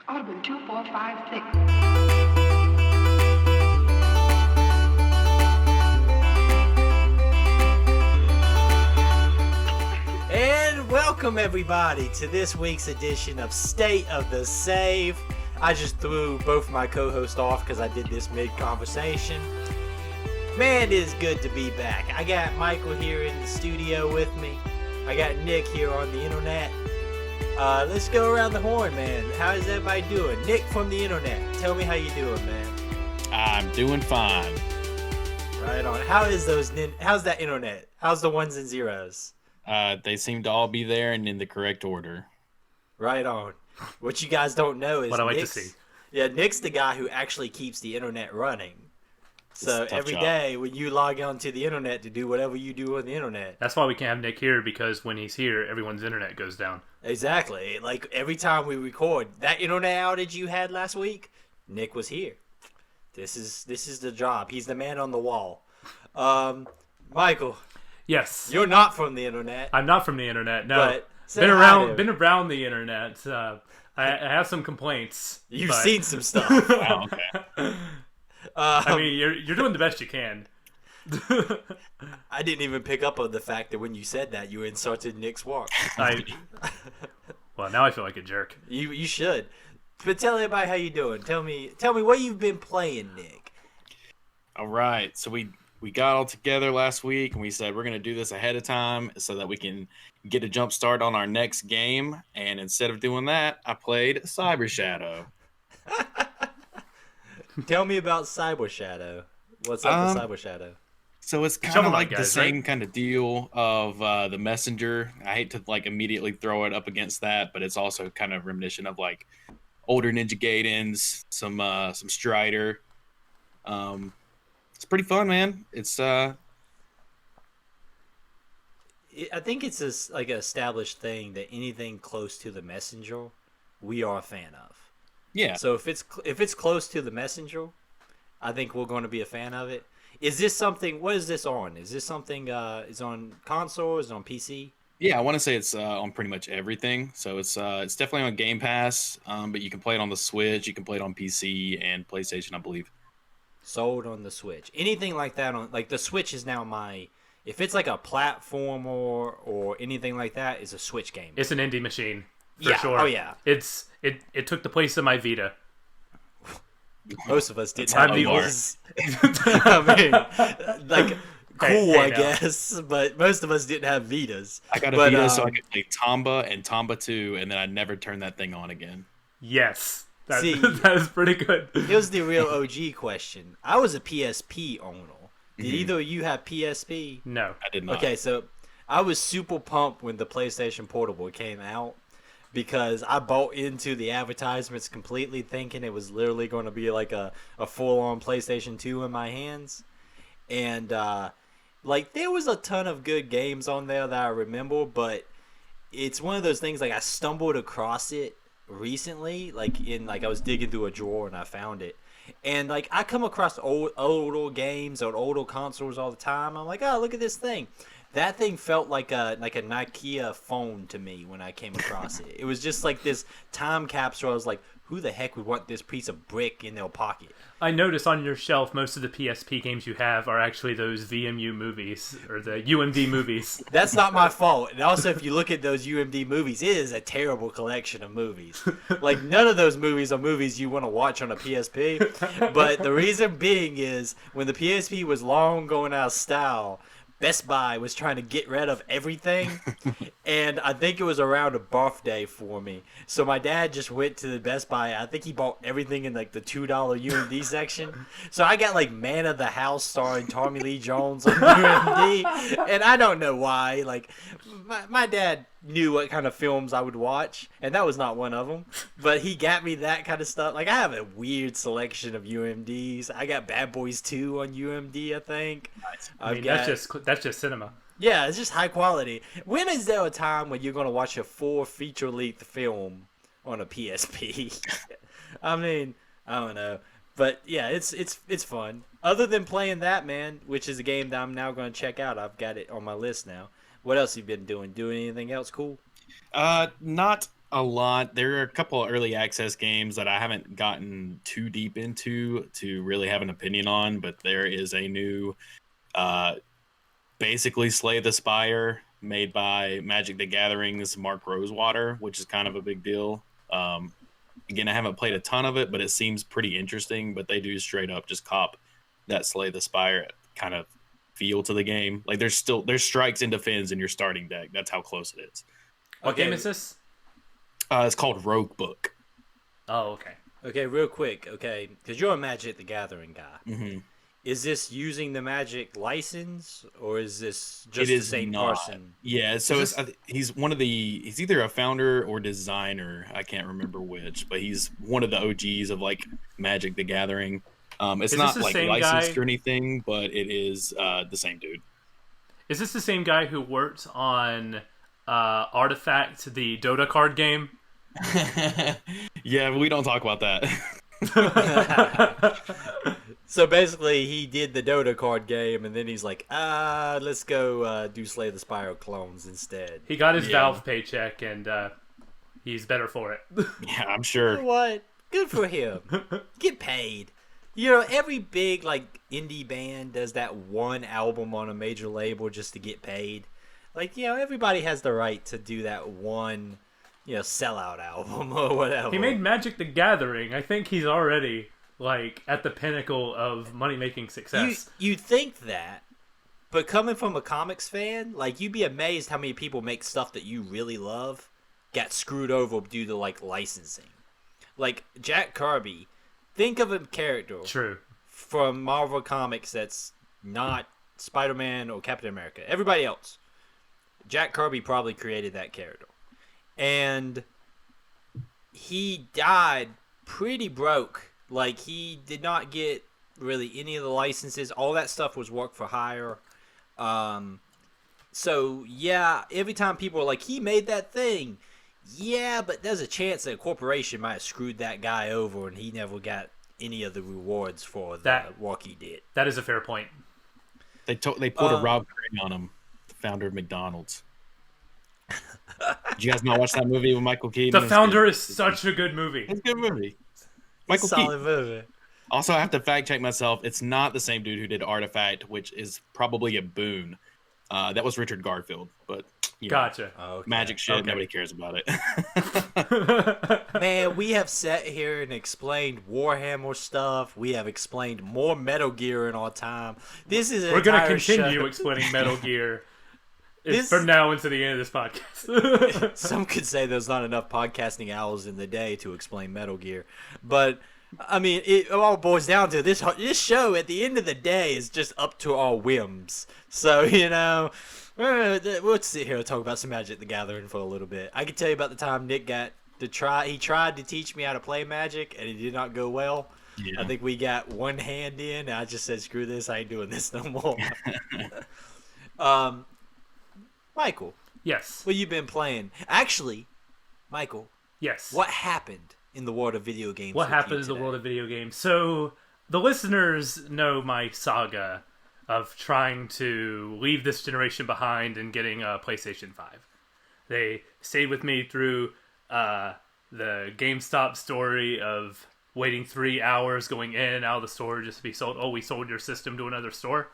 Audubon 2456. And welcome everybody to this week's edition of State of the Save. I just threw both my co-hosts off because I did this mid-conversation. Man, it is good to be back. I got Michael here in the studio with me. I got Nick here on the internet. Let's go around the horn, man. How is everybody doing? Nick from the internet, tell me how you doing, man. I'm doing fine. Right on. How's that internet? How's the ones and zeros? They seem to all be there and in the correct order. Right on. What you guys don't know is what I like to see. Yeah, Nick's the guy who actually keeps the internet running. So every day when you log onto the internet to do whatever you do on the internet. That's why we can't have Nick here, because when he's here, everyone's internet goes down. Exactly. Like every time we record, that internet outage you had last week, Nick was here. This is the job. He's the man on the wall. Michael. Yes. You're not from the internet. I'm not from the internet. No. But been around the internet. I have some complaints. You've seen some stuff. Wow, okay. I mean, you're doing the best you can. I didn't even pick up on the fact that when you said that, you insulted Nick's work. Well, now I feel like a jerk. You should. But tell everybody how you doing. Tell me what you've been playing, Nick. All right. So we got all together last week and we said we're going to do this ahead of time so that we can get a jump start on our next game. And instead of doing that, I played Cyber Shadow. Tell me about Cyber Shadow. What's up with Cyber Shadow? So it's kind of like the same kind of deal of the Messenger. I hate to like immediately throw it up against that, but it's also kind of reminiscent of like older Ninja Gaidens, some Strider. It's pretty fun, man. It's I think it's like an established thing that anything close to the Messenger, we are a fan of. Yeah. So if it's close to the Messenger, I think we're going to be a fan of it. Is this something? What is this on? Is this something? Is on console? Is it on PC? Yeah, I want to say it's on pretty much everything. So it's definitely on Game Pass, but you can play it on the Switch, you can play it on PC and PlayStation, I believe. Sold on the Switch. Anything like that on like the Switch is now my. If it's like a platformer or anything like that, is a Switch game. It's an indie machine for sure. Oh yeah. It took the place of my Vita. Most of us didn't have Vitas. I mean, like cool, I guess, but most of us didn't have Vitas. I got a Vita so I could play Tomba and Tomba 2, and then I never turned that thing on again. Yes. That is pretty good. Here's the real OG question. I was a PSP owner. Did either of you have PSP? No. I did not. Okay, so I was super pumped when the PlayStation Portable came out because I bought into the advertisements completely thinking it was literally going to be like a full-on PlayStation 2 in my hands. And like there was a ton of good games on there that I remember, but it's one of those things like I stumbled across it recently, like I was digging through a drawer and I found it. And like I come across older games or older consoles all the time. I'm like, oh, look at this thing. That thing felt like a Nokia phone to me when I came across it. It was just like this time capsule. I was like, who the heck would want this piece of brick in their pocket? I notice on your shelf most of the PSP games you have are actually those VMU movies or the UMD movies. That's not my fault. And also, if you look at those UMD movies, it is a terrible collection of movies. Like, none of those movies are movies you want to watch on a PSP. But the reason being is when the PSP was long going out of style, Best Buy was trying to get rid of everything, and I think it was around a birthday for me. So my dad just went to the Best Buy. I think he bought everything in like the $2 UMD section. So I got like Man of the House starring Tommy Lee Jones on UMD, and I don't know why. Like my dad knew what kind of films I would watch, and that was not one of them. But he got me that kind of stuff. Like I have a weird selection of UMDs. I got Bad Boys 2 on UMD, I think. I mean, that's just cinema. Yeah, it's just high quality. When is there a time when you're gonna watch a full feature-length film on a PSP? I mean, I don't know, but yeah, it's fun. Other than playing that, man, which is a game that I'm now gonna check out. I've got it on my list now. What else have you been doing? Doing anything else cool? Not a lot. There are a couple of early access games that I haven't gotten too deep into to really have an opinion on, but there is a new, basically Slay the Spire made by Magic the Gathering's Mark Rosewater, which is kind of a big deal. Again, I haven't played a ton of it, but it seems pretty interesting. But they do straight up just cop that Slay the Spire kind of feel to the game. Like there's strikes and defends in your starting deck. That's how close it is. What game is this? It's called Rogue Book. Oh, okay. Okay, real quick. Okay, because you're a Magic the Gathering guy. Mm-hmm. Is this using the Magic license, or is this just the same person? Yeah, so he's he's either a founder or designer. I can't remember which, but he's one of the OGs of like Magic the Gathering. It's not like licensed or anything, but it is the same dude. Is this the same guy who worked on Artifact, the Dota card game? Yeah, we don't talk about that. So basically, he did the Dota card game, and then he's like, let's go do Slay the Spire clones instead. He got his Valve paycheck, and he's better for it. Yeah, I'm sure. You know what? Good for him. Get paid. You know, every big like indie band does that one album on a major label just to get paid. Like, you know, everybody has the right to do that one, you know, sellout album or whatever. He made Magic the Gathering. I think he's already like at the pinnacle of money-making success. You'd think that, but coming from a comics fan, like, you'd be amazed how many people make stuff that you really love got screwed over due to like licensing. Like Jack Kirby, think of a character from Marvel Comics that's not Spider-Man or Captain America. Everybody else, Jack Kirby probably created that character, and he died pretty broke. Like, he did not get really any of the licenses. All that stuff was work for hire. So, yeah, every time people are like, he made that thing. Yeah, but there's a chance that a corporation might have screwed that guy over and he never got any of the rewards for the work he did. That is a fair point. They pulled a Rob Crane on him, the founder of McDonald's. Did you guys not watch that movie with Michael Keaton? The Founder is such a good movie. It's a good movie. Michael Solid movie. Also, I have to fact check myself. It's not the same dude who did Artifact, which is probably a boon. That was Richard Garfield, but gotcha. Okay. Magic shit. Okay. Nobody cares about it. Man, we have sat here and explained Warhammer stuff. We have explained more Metal Gear in our time. We're going to continue explaining Metal Gear from now into the end of this podcast. Some could say there's not enough podcasting hours in the day to explain Metal Gear, but I mean, it all boils down to this show. At the end of the day, is just up to our whims. So, you know, we'll sit here and talk about some Magic the Gathering for a little bit. I can tell you about the time Nick got to try. He tried to teach me how to play Magic, and it did not go well. Yeah. I think we got one hand in, and I just said, "Screw this! I ain't doing this no more." Michael. Yes. What you been playing? Actually, Michael. Yes. What happened in the world of video games? What happened in the world of video games? So, the listeners know my saga of trying to leave this generation behind and getting a PlayStation 5. They stayed with me through the GameStop story of waiting 3 hours, going in and out of the store just to be sold. Oh, we sold your system to another store.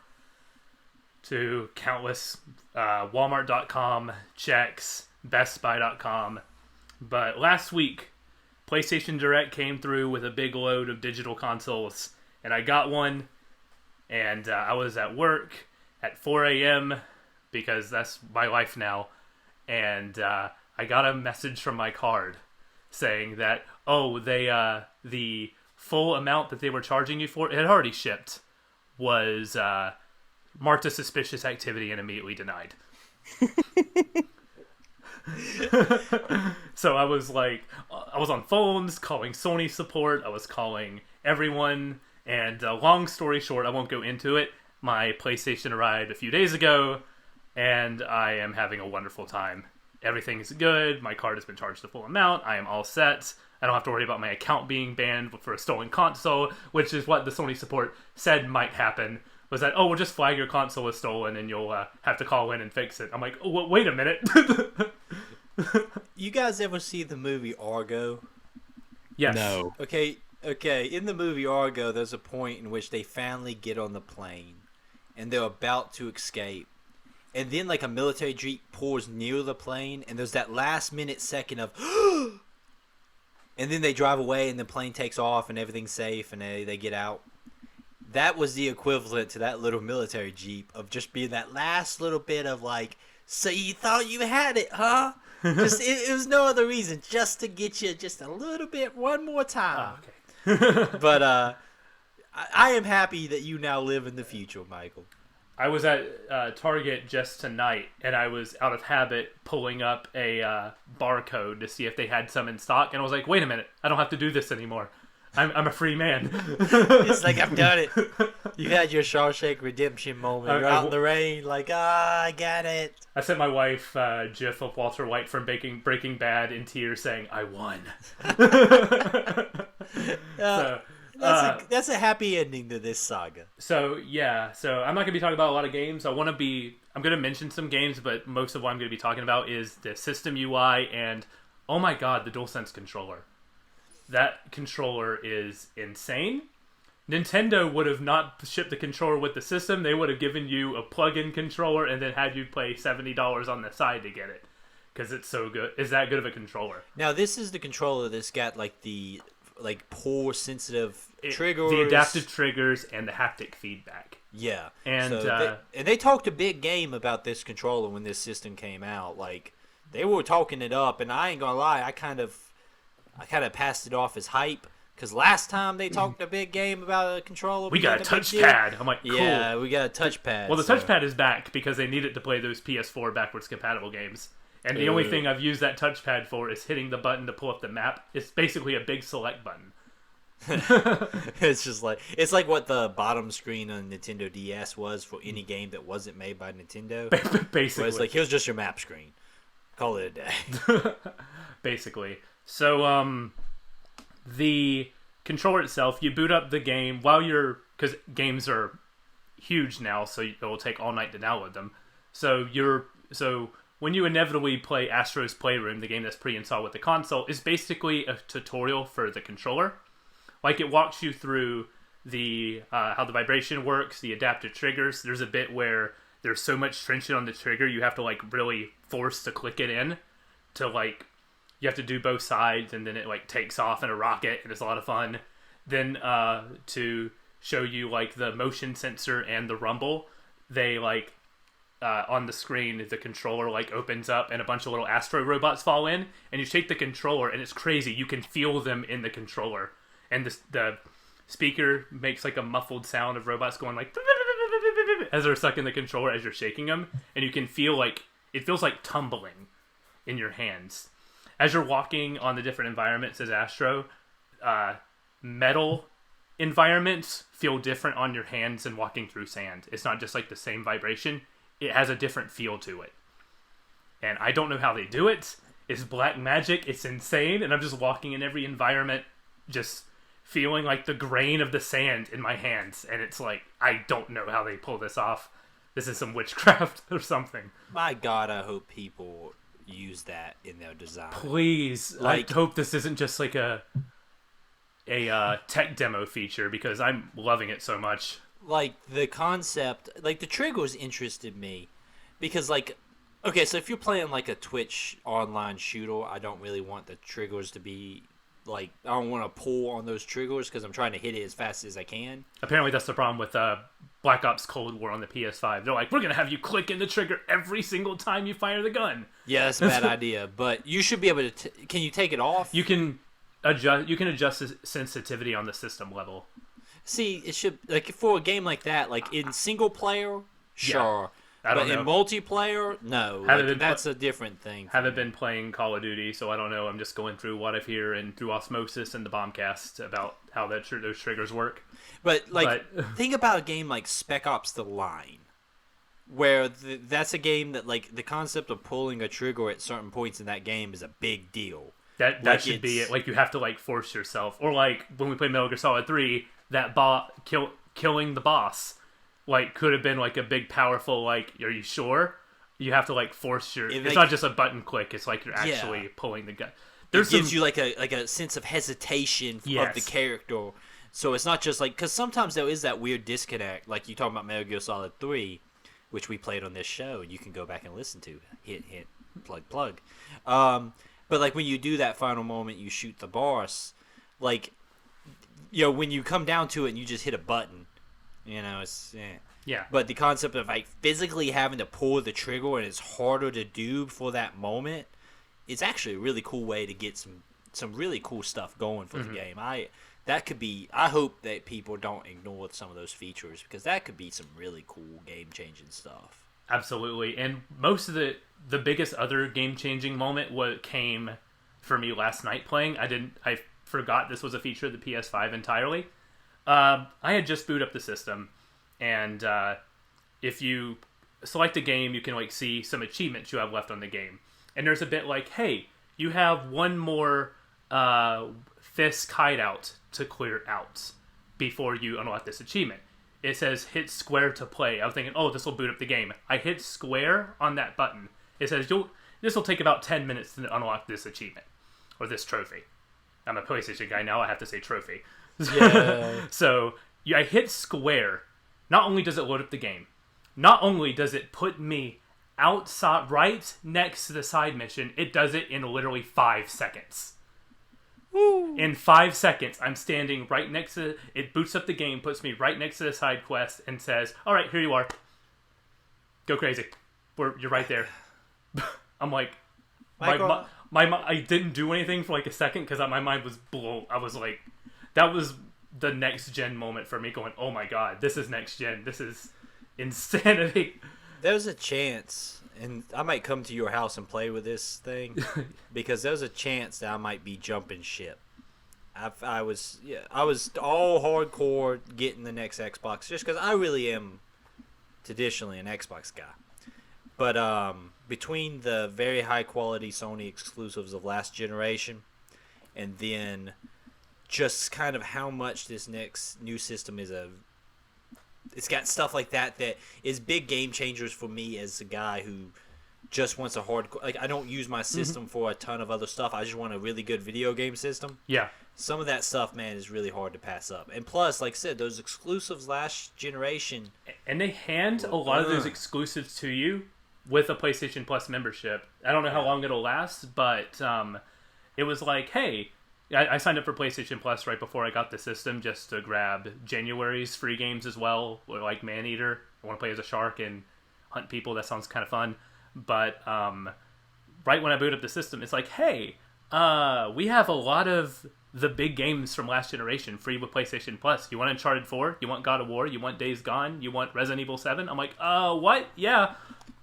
To countless Walmart.com checks, BestBuy.com. But last week, PlayStation Direct came through with a big load of digital consoles, and I got one, and I was at work at 4 a.m. because that's my life now, and I got a message from my card saying that, the full amount that they were charging you for, it had already shipped, was marked as suspicious activity and immediately denied. So I was on phones calling Sony support. I was calling everyone, and long story short, I won't go into it. My PlayStation arrived a few days ago, and I am having a wonderful time. Everything is good. My card has been charged the full amount. I am all set. I don't have to worry about my account being banned for a stolen console, which is what the Sony support said might happen. Was that, we'll just flag your console as stolen and you'll have to call in and fix it. I'm like, wait a minute. You guys ever see the movie Argo? Yes. No. Okay. In the movie Argo, there's a point in which they finally get on the plane, and they're about to escape, and then like a military jeep pulls near the plane, and there's that last minute second of, and then they drive away, and the plane takes off, and everything's safe, and they get out. That was the equivalent to that little military jeep of just being that last little bit of like, so you thought you had it, huh? Just it was no other reason, just to get you just a little bit one more time. Oh, okay. But I am happy that you now live in the future, Michael. I was at Target just tonight, and I was out of habit pulling up a barcode to see if they had some in stock, and I was like, wait a minute, I don't have to do this anymore. I'm a free man. It's like, I've done it. You had your Shawshank Redemption moment. You're out in the rain, like, I got it. I sent my wife a gif of Walter White from Breaking Bad in tears saying, I won. That's a happy ending to this saga. So I'm not going to be talking about a lot of games. I'm going to mention some games, but most of what I'm going to be talking about is the system UI and, oh my god, the DualSense controller. That controller is insane. Nintendo would have not shipped the controller with the system. They would have given you a plug-in controller and then had you pay $70 on the side to get it. Because it's so good. It's that good of a controller. Now, this is the controller that's got like the pull sensitive triggers. The adaptive triggers and the haptic feedback. Yeah. And they talked a big game about this controller when this system came out. Like, they were talking it up, and I ain't gonna lie, I kind of passed it off as hype, because last time they talked a big game about a controller, we got a touchpad. I'm like, cool. Yeah, we got a touchpad. Well, the touchpad is back because they need it to play those PS4 backwards compatible games. And the only thing I've used that touchpad for is hitting the button to pull up the map. It's basically a big select button. It's like what the bottom screen on Nintendo DS was for any game that wasn't made by Nintendo. Basically. Where it's like, here's just your map screen. Call it a day. Basically. So, the controller itself, you boot up the game because games are huge now, so it will take all night to download them. So when you inevitably play Astro's Playroom, the game that's pre-installed with the console, is basically a tutorial for the controller. Like, it walks you through the how the vibration works, the adaptive triggers. There's a bit where there's so much tension on the trigger, you have to like really force to click it in to like. You have to do both sides, and then it like takes off in a rocket, and it's a lot of fun. Then to show you like the motion sensor and the rumble, they like on the screen the controller like opens up, and a bunch of little Astro robots fall in, and you take the controller, and it's crazy. You can feel them in the controller, and the speaker makes like a muffled sound of robots going like as they're sucking the controller as you're shaking them, and you can feel like it feels like tumbling in your hands. As you're walking on the different environments as Astro, metal environments feel different on your hands than walking through sand. It's not just like the same vibration. It has a different feel to it. And I don't know how they do it. It's black magic. It's insane. And I'm just walking in every environment, just feeling like the grain of the sand in my hands. And it's like, I don't know how they pull this off. This is some witchcraft or something. My God, I hope people use that in their design. Please, I hope this isn't just like a tech demo feature, because I'm loving it so much. Like, the concept, like the triggers interested me because, like, okay, so if you're playing like a Twitch online shooter, I don't really want the triggers to be like, I don't want to pull on those triggers because I'm trying to hit it as fast as I can. Apparently that's the problem with Black Ops Cold War on the PS5. They're like, we're going to have you click in the trigger every single time you fire the gun. Yeah, that's a bad idea, but you should be able to can you take it off? You can adjust the sensitivity on the system level. See, it should, like, for a game like that, like in single player, sure. I don't know. In multiplayer, no. Like, that's a different thing. Haven't been playing Call of Duty, so I don't know. I'm just going through what I hear and through osmosis and the Bombcast about how those triggers work. But think about a game like Spec Ops: The Line, where that's a game that, like, the concept of pulling a trigger at certain points in that game is a big deal. That should be it. Like, you have to like force yourself, or like when we played Metal Gear Solid 3, that killing the boss. Like, could have been like a big powerful like, are you sure? you have to like force your. It's like, not just a button click. It's like you're actually pulling the gun. It gives you like a sense of hesitation of the character. So it's not just like, because sometimes there is that weird disconnect. Like you talking about Metal Gear Solid 3, which we played on this show, and you can go back and listen to. Hint, hint, plug. But like when you do that final moment, you shoot the boss. Like, when you come down to it and you just hit a button, it's yeah. But the concept of like physically having to pull the trigger and it's harder to do for that moment, it's actually a really cool way to get some really cool stuff going for the game. I hope that people don't ignore some of those features, because that could be some really cool game-changing stuff. Absolutely. And most of the biggest other game-changing moment came for me last night playing. I forgot this was a feature of the PS5 entirely. I had just booted up the system, and if you select a game, you can like see some achievements you have left on the game. And there's a bit like, hey, you have one more Fisk hideout to clear out before you unlock this achievement. It says hit square to play. I was thinking, oh, this will boot up the game. I hit square on that button. It says this will take about 10 minutes to unlock this achievement or this trophy. I'm a PlayStation guy now. I have to say trophy. Yeah. So I hit square. Not only does it load up the game, not only does it put me outside right next to the side mission, it does it in literally 5 seconds. Woo. In 5 seconds, I'm standing right next to it. Boots up the game, puts me right next to the side quest, and says, "All right, here you are. Go crazy. You're right there." I'm like, I didn't do anything for like a second because my mind was blown. I was like, that was the next gen moment for me. Going, oh my god, this is next gen. This is insanity. There's a chance, and I might come to your house and play with this thing, because there's a chance that I might be jumping ship. I was all hardcore getting the next Xbox, just because I really am traditionally an Xbox guy. But between the very high quality Sony exclusives of last generation, and then just kind of how much this next new system it's got stuff like that is big game changers for me as a guy who just wants a hardcore. Like, I don't use my system for a ton of other stuff. I just want a really good video game system. Yeah. Some of that stuff, man, is really hard to pass up. And plus, like I said, those exclusives last generation. And they hand a lot of those exclusives to you with a PlayStation Plus membership. I don't know how long it'll last, but it was like, hey, I signed up for PlayStation Plus right before I got the system just to grab January's free games as well, like Maneater. I want to play as a shark and hunt people. That sounds kind of fun. But right when I boot up the system, it's like, hey, we have a lot of the big games from last generation free with PlayStation Plus. You want Uncharted 4? You want God of War? You want Days Gone? You want Resident Evil 7? I'm like, what? Yeah.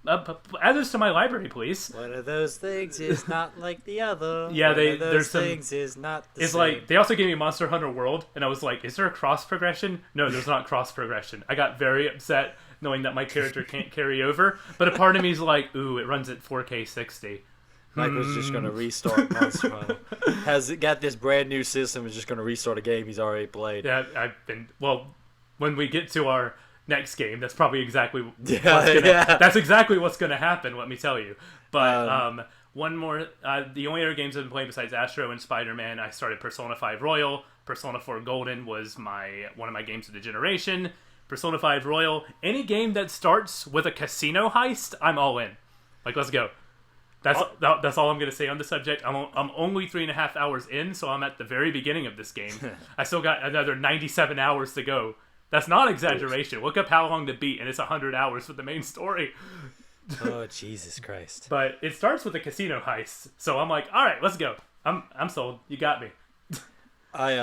Add this to my library, please. One of those things is not like the other. Yeah, there's some things is not the it's same. Like, they also gave me Monster Hunter World, and I was like, is there a cross progression? No, there's not cross progression. I got very upset knowing that my character can't carry over, but a part of me is like, ooh, it runs at 4K 60. Mike was just going to restart Monster Hunter. Has it got this brand new system, is just going to restart a game he's already played. Yeah, when we get to our next game, that's probably exactly that's exactly what's going to happen, let me tell you. But one more, the only other games I've been playing besides Astro and Spider-Man, I started Persona 5 Royal. Persona 4 Golden was one of my games of the generation. Persona 5 Royal, any game that starts with a casino heist, I'm all in. Like, let's go. That's all I'm going to say on the subject. I'm only 3.5 hours in, so I'm at the very beginning of this game. I still got another 97 hours to go. That's not exaggeration. Look up how long to beat, and it's 100 hours for the main story. Oh, Jesus Christ. But it starts with a casino heist, so I'm like, all right, let's go. I'm sold. You got me. I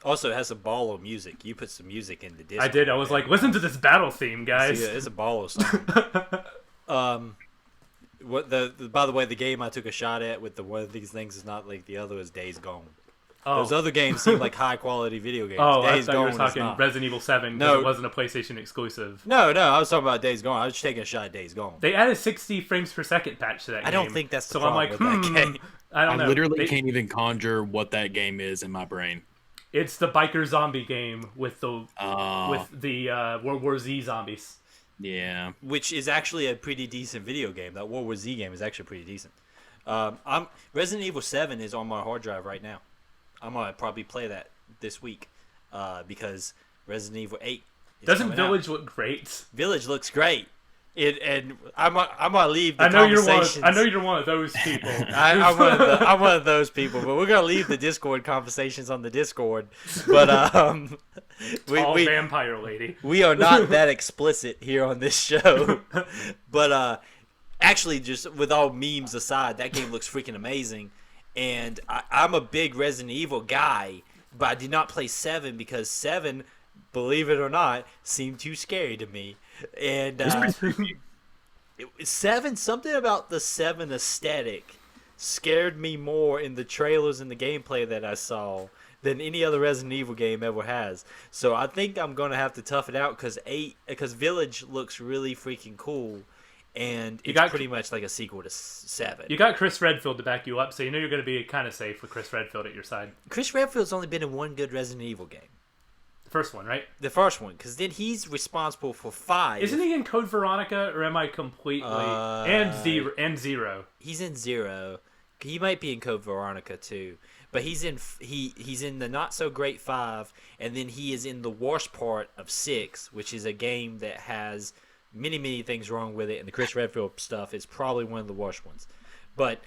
also, it has a ball of music. You put some music in the Discord. I did. I was like, listen to this battle theme, guys. Yeah, it's a ball of something. By the way, the game I took a shot at with one of these things is not like the other is Days Gone. Oh. Those other games seem like high quality video games. Oh, Days I thought you were Gone talking Resident Evil 7 because it wasn't a PlayStation exclusive. No, I was talking about Days Gone. I was just taking a shot at Days Gone. They added 60 frames per second patch to that game. I don't think that's the so problem I'm like, with that game. I don't know. I literally can't even conjure what that game is in my brain. It's the biker zombie game with the World War Z zombies. Yeah. Which is actually a pretty decent video game. That World War Z game is actually pretty decent. Resident Evil 7 is on my hard drive right now. I'm gonna probably play that this week because Resident Evil 8 is Doesn't Village out. look great? Village looks great. And I'm gonna leave the I know conversations. you're one of those people. I'm one of those people, but we're gonna leave the Discord conversations on the Discord. But we vampire lady. We are not that explicit here on this show. But actually, just with all memes aside, that game looks freaking amazing. And I'm a big Resident Evil guy, but I did not play 7 because 7, believe it or not, seemed too scary to me. And 7, something about the 7 aesthetic scared me more in the trailers and the gameplay that I saw than any other Resident Evil game ever has. So I think I'm gonna have to tough it out because Village looks really freaking cool, and it's pretty much like a sequel to 7. You got Chris Redfield to back you up, so you know you're gonna be kind of safe with Chris Redfield at your side. Chris Redfield's only been in one good Resident Evil game. The first one, right? The first one, because then he's responsible for 5. Isn't he in Code Veronica, or am I completely and Zero? He's in 0. He might be in Code Veronica too, but he's in the not so great 5, and then he is in the worst part of 6, which is a game that has many things wrong with it, and the Chris Redfield stuff is probably one of the worst ones. But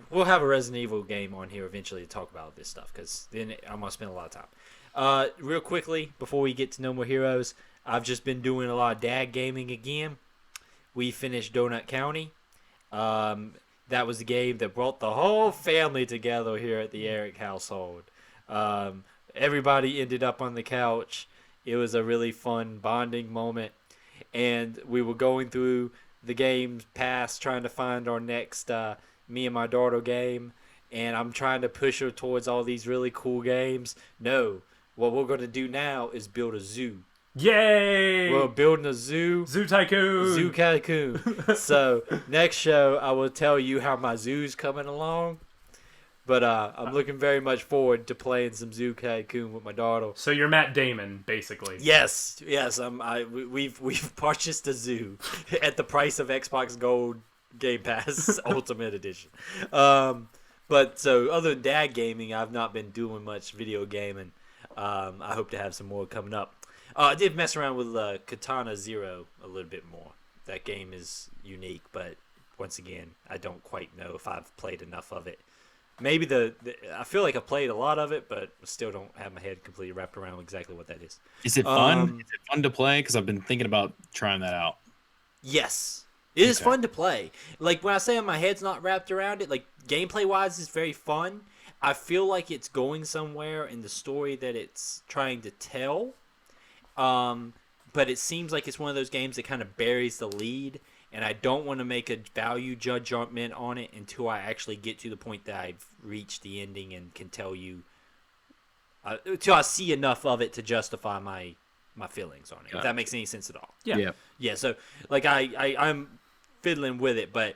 we'll have a Resident Evil game on here eventually to talk about this stuff, because then I'm gonna spend a lot of time. Real quickly, before we get to No More Heroes, I've just been doing a lot of dad gaming again. We finished Donut County. That was the game that brought the whole family together here at the Eric household. Everybody ended up on the couch. It was a really fun bonding moment. And we were going through the games past trying to find our next me and my daughter game. And I'm trying to push her towards all these really cool games. No. What we're going to do now is build a zoo. Yay! We're building a zoo. Zoo Tycoon. Zoo Tycoon. So, next show, I will tell you how my zoo's coming along. But I'm looking very much forward to playing some Zoo Tycoon with my daughter. So you're Matt Damon, basically. Yes. We've purchased a zoo at the price of Xbox Gold Game Pass Ultimate Edition. But so, other than dad gaming, I've not been doing much video gaming. I hope to have some more coming up. I did mess around with Katana Zero a little bit more. That game is unique, but once again, I don't quite know if I've played enough of it. Maybe I feel like I played a lot of it, but still don't have my head completely wrapped around exactly what that is. Is it fun? Is it fun to play? Because I've been thinking about trying that out. Yes. It is fun to play. Like, when I say my head's not wrapped around it, like, gameplay-wise, it's very fun. I feel like it's going somewhere in the story that it's trying to tell. But it seems like it's one of those games that kind of buries the lead, and I don't want to make a value judgment on it until I actually get to the point that I've reached the ending and can tell you, until I see enough of it to justify my feelings on it. If that makes any sense at all. Yeah. So, like, I'm fiddling with it, but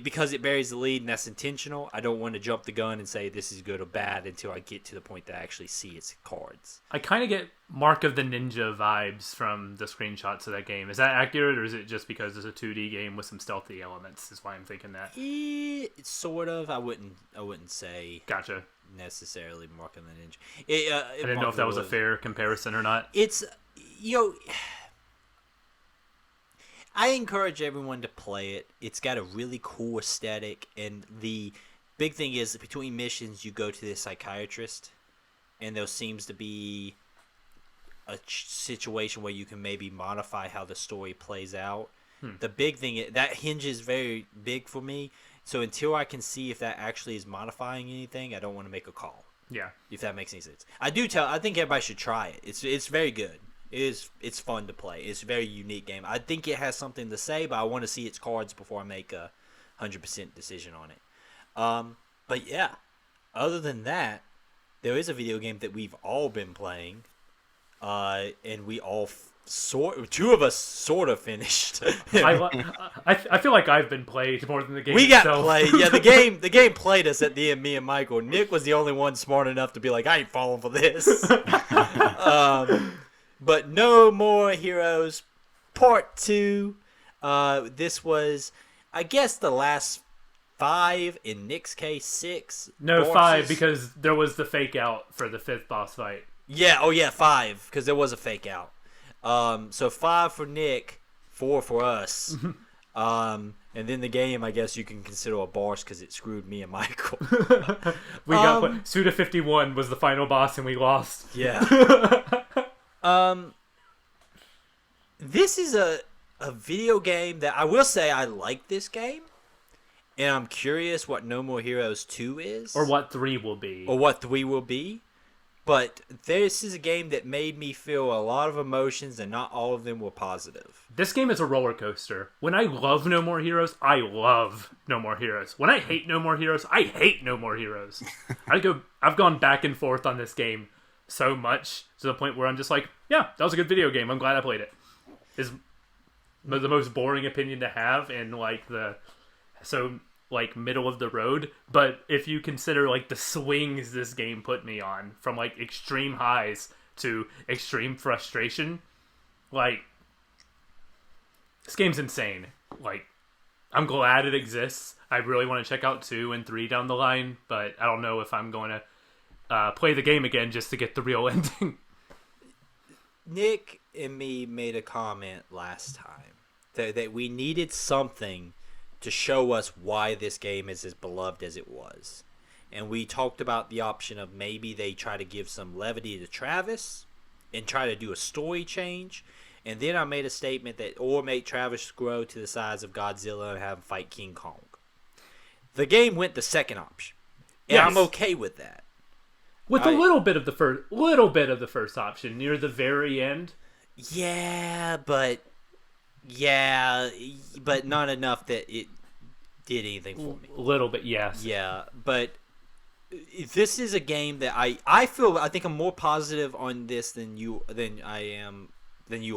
because it buries the lead and that's intentional, I don't want to jump the gun and say this is good or bad until I get to the point that I actually see its cards. I kind of get Mark of the Ninja vibes from the screenshots of that game. Is that accurate, or is it just because it's a 2D game with some stealthy elements? Is why I'm thinking that. It's sort of. I wouldn't say. Gotcha. Necessarily Mark of the Ninja. I didn't know if that was a fair comparison or not. It's I encourage everyone to play it. It's got a really cool aesthetic, and the big thing is between missions you go to the psychiatrist, and there seems to be a situation where you can maybe modify how the story plays out. The big thing that hinges very big for me. So until I can see if that actually is modifying anything, I don't want to make a call. Yeah. If that makes any sense. I think everybody should try it. It's very good. It's fun to play. It's a very unique game. I think it has something to say, but I want to see its cards before I make a 100% decision on it. But yeah, other than that, there is a video game that we've all been playing, and we all two of us sort of finished. I feel like I've been played more than the game. We got itself. played. Yeah, the game played us at the end. Me and Michael. Nick was the only one smart enough to be like, I ain't falling for this. But No More Heroes Part 2. This was, I guess, the last 5, in Nick's case 6. No, bosses. 5, because there was the fake out for the 5th boss fight. Yeah, 5, because there was a fake out. So 5 for Nick, 4 for us. And then the game, I guess you can consider a boss because it screwed me and Michael. We got Suda 51 was the final boss and we lost. Yeah. This is a video game that I will say I like this game. And I'm curious what No More Heroes 2 is. Or what 3 will be. Or what 3 will be. But this is a game that made me feel a lot of emotions, and not all of them were positive. This game is a roller coaster. When I love No More Heroes, I love No More Heroes. When I hate No More Heroes, I hate No More Heroes. I've gone back and forth on this game so much to the point where I'm just like, yeah, that was a good video game. I'm glad I played it. Is the most boring opinion to have, and middle of the road. But if you consider like the swings this game put me on, from like extreme highs to extreme frustration, like this game's insane. Like, I'm glad it exists. I really want to check out 2 and 3 down the line, but I don't know if I'm going to play the game again just to get the real ending. Nick and me made a comment last time that we needed something to show us why this game is as beloved as it was. And we talked about the option of maybe they try to give some levity to Travis and try to do a story change. And then I made a statement that, or make Travis grow to the size of Godzilla and have him fight King Kong. The game went the second option. And Yes. I'm okay with that. With a little bit of the first option near the very end. Yeah, but not enough that it did anything for me. A little bit, yes. Yeah, but this is a game that I think I'm more positive on this than you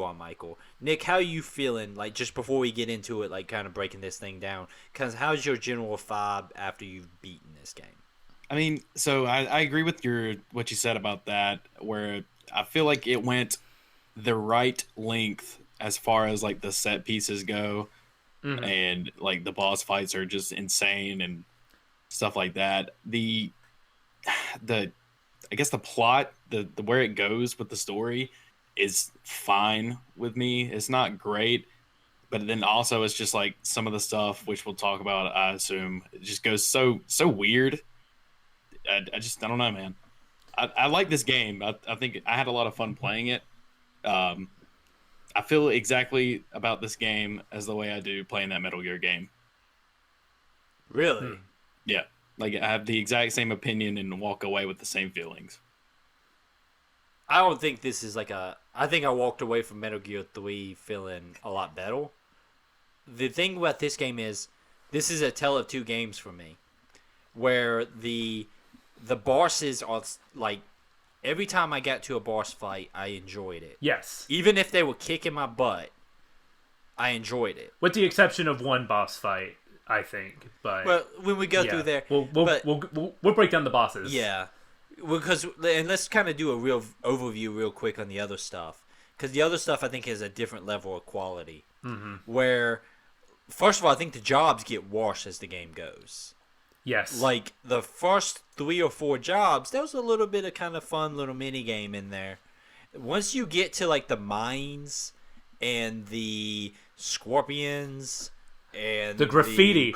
are, Michael. Nick, how are you feeling? Like, just before we get into it, like kind of breaking this thing down, because how's your general vibe after you've beaten this game? I mean, so I agree with what you said about that, where I feel like it went the right length as far as like the set pieces go, and like the boss fights are just insane and stuff like that. I guess the plot, the where it goes with the story is fine with me. It's not great, but then also it's just like some of the stuff which we'll talk about, I assume, it just goes so weird. I don't know, man. I like this game. I think I had a lot of fun playing it. I feel exactly about this game as the way I do playing that Metal Gear game. Really? Yeah. Like, I have the exact same opinion and walk away with the same feelings. I don't think this is I think I walked away from Metal Gear 3 feeling a lot better. The thing about this game is, this is a tale of two games for me. Where the bosses are, like, every time I got to a boss fight, I enjoyed it. Yes. Even if they were kicking my butt, I enjoyed it. With the exception of one boss fight, I think. But well, when we go through there, we'll break down the bosses. Yeah, and let's kind of do a real overview real quick on the other stuff, because the other stuff I think is a different level of quality. Where, first of all, I think the jobs get worse as the game goes. Yes. Like, the first 3 or 4 jobs, there was a little bit of kind of fun little mini game in there. Once you get to, like, the mines and the scorpions and the graffiti,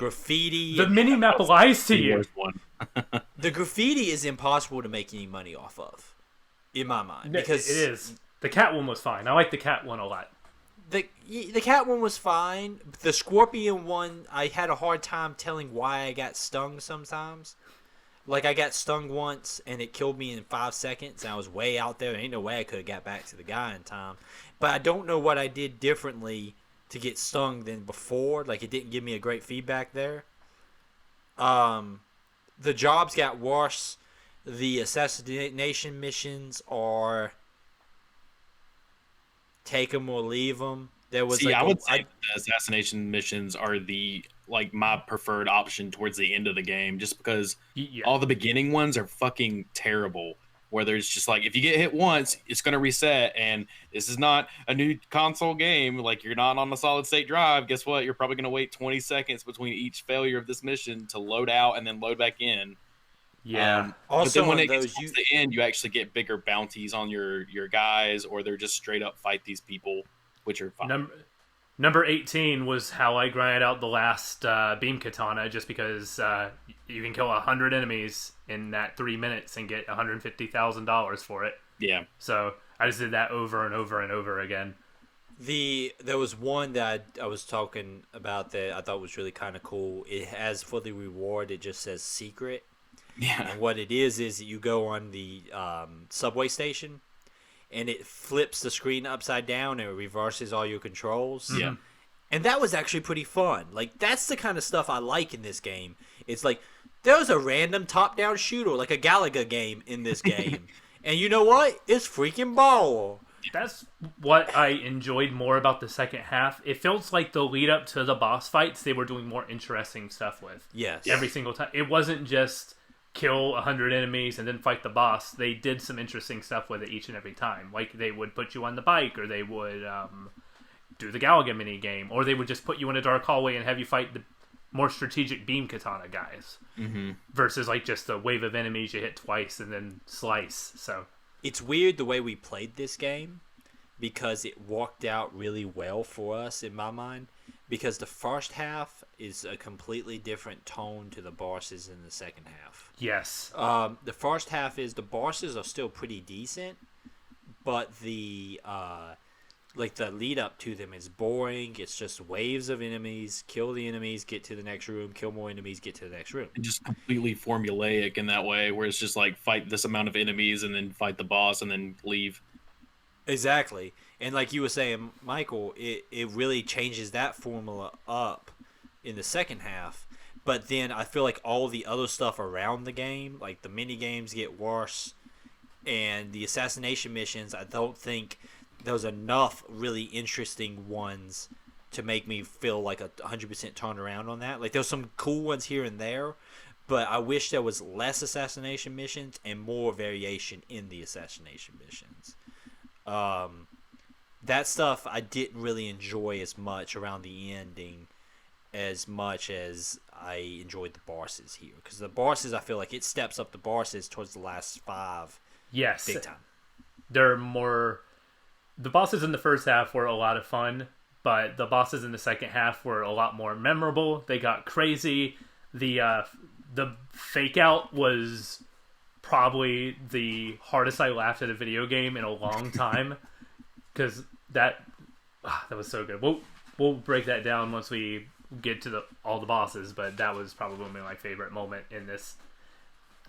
the mini map lies to you. The graffiti is impossible to make any money off of, in my mind. Because it is. The cat one was fine. I like the cat one a lot. The cat one was fine. The scorpion one, I had a hard time telling why I got stung sometimes. Like, I got stung once, and it killed me in 5 seconds, and I was way out there. There ain't no way I could have got back to the guy in time. But I don't know what I did differently to get stung than before. Like, it didn't give me a great feedback there. The jobs got worse. The assassination missions are take them or leave them. There was I would say the assassination missions are my preferred option towards the end of the game, just because all the beginning ones are fucking terrible. where there's just like, if you get hit once, it's going to reset. And this is not a new console game. Like, you're not on a solid state drive. Guess what? You're probably going to wait 20 seconds between each failure of this mission to load out and then load back in. Yeah. Also, but then when it gets to the end, you actually get bigger bounties on your guys, or they're just straight up fight these people, which are fine. Number 18 was how I grinded out the last beam katana, just because you can kill 100 enemies in that 3 minutes and get $150,000 for it. Yeah. So I just did that over and over and over again. There was one that I was talking about that I thought was really kind of cool. It has, for the reward, it just says secret. Yeah. And what it is you go on the subway station, and it flips the screen upside down and it reverses all your controls. Yeah. And that was actually pretty fun. Like, that's the kind of stuff I like in this game. It's like, there's a random top-down shooter, like a Galaga game in this game. And you know what? It's freaking ball. That's what I enjoyed more about the second half. It feels like the lead up to the boss fights, they were doing more interesting stuff with. Yes. Every single time. It wasn't just kill 100 enemies and then fight the boss. They did some interesting stuff with it each and every time. Like, they would put you on the bike, or they would do the Galaga mini game, or they would just put you in a dark hallway and have you fight the more strategic beam katana guys. Mm-hmm. Versus like just a wave of enemies you hit twice and then slice. So it's weird the way we played this game, because it worked out really well for us in my mind, because the first half is a completely different tone to the bosses in the second half. Yes. The first half is the bosses are still pretty decent, but the lead up to them is boring. It's just waves of enemies, kill the enemies, get to the next room, kill more enemies, get to the next room. And just completely formulaic in that way, where it's just like fight this amount of enemies and then fight the boss and then leave. Exactly. And like you were saying, Michael, it really changes that formula up in the second half. But then I feel like all the other stuff around the game, like the mini games, get worse. And the assassination missions, I don't think there was enough really interesting ones to make me feel like a 100% turnaround on that. Like, there's some cool ones here and there, but I wish there was less assassination missions and more variation in the assassination missions. That stuff I didn't really enjoy as much around the ending as much as I enjoyed the bosses here. Because the bosses, I feel like it steps up the bosses towards the last 5. Yes. Big time. They're more... The bosses in the first half were a lot of fun, but the bosses in the second half were a lot more memorable. They got crazy. The fake out was probably the hardest I laughed at a video game in a long time, because that was so good. We'll break that down once we get to all the bosses, but that was probably my favorite moment in this.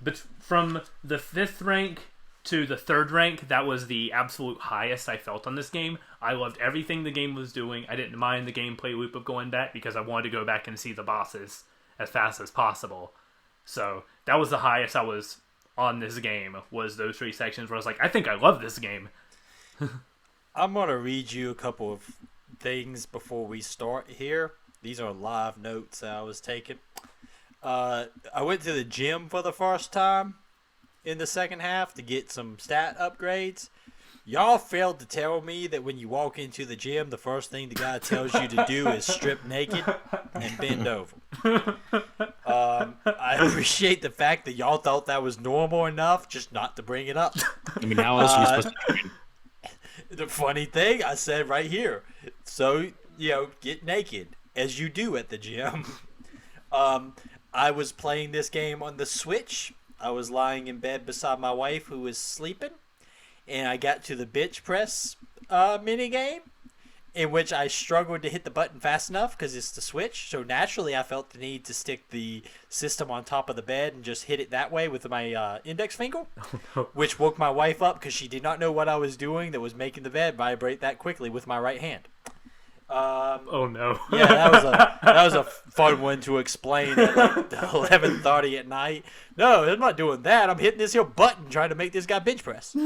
But from the 5th rank to the 3rd rank, that was the absolute highest I felt on this game. I loved everything the game was doing. I didn't mind the gameplay loop of going back, because I wanted to go back and see the bosses as fast as possible. So that was the highest I was on this game, was those 3 sections where I was like, I think I love this game. I'm going to read you a couple of things before we start here. These are live notes that I was taking. I went to the gym for the first time in the second half to get some stat upgrades. Y'all failed to tell me that when you walk into the gym, the first thing the guy tells you to do is strip naked and bend over. I appreciate the fact that y'all thought that was normal enough just not to bring it up. I mean, how else are you supposed to train? The funny thing, I said right here. So, get naked, as you do at the gym. I was playing this game on the Switch. I was lying in bed beside my wife, who was sleeping, and I got to the bench press mini game, in which I struggled to hit the button fast enough because it's the Switch. So naturally, I felt the need to stick the system on top of the bed and just hit it that way with my index finger, which woke my wife up because she did not know what I was doing that was making the bed vibrate that quickly with my right hand. Oh no! Yeah, that was a fun one to explain at like 11:30 at night. No, I'm not doing that. I'm hitting this here button trying to make this guy bench press.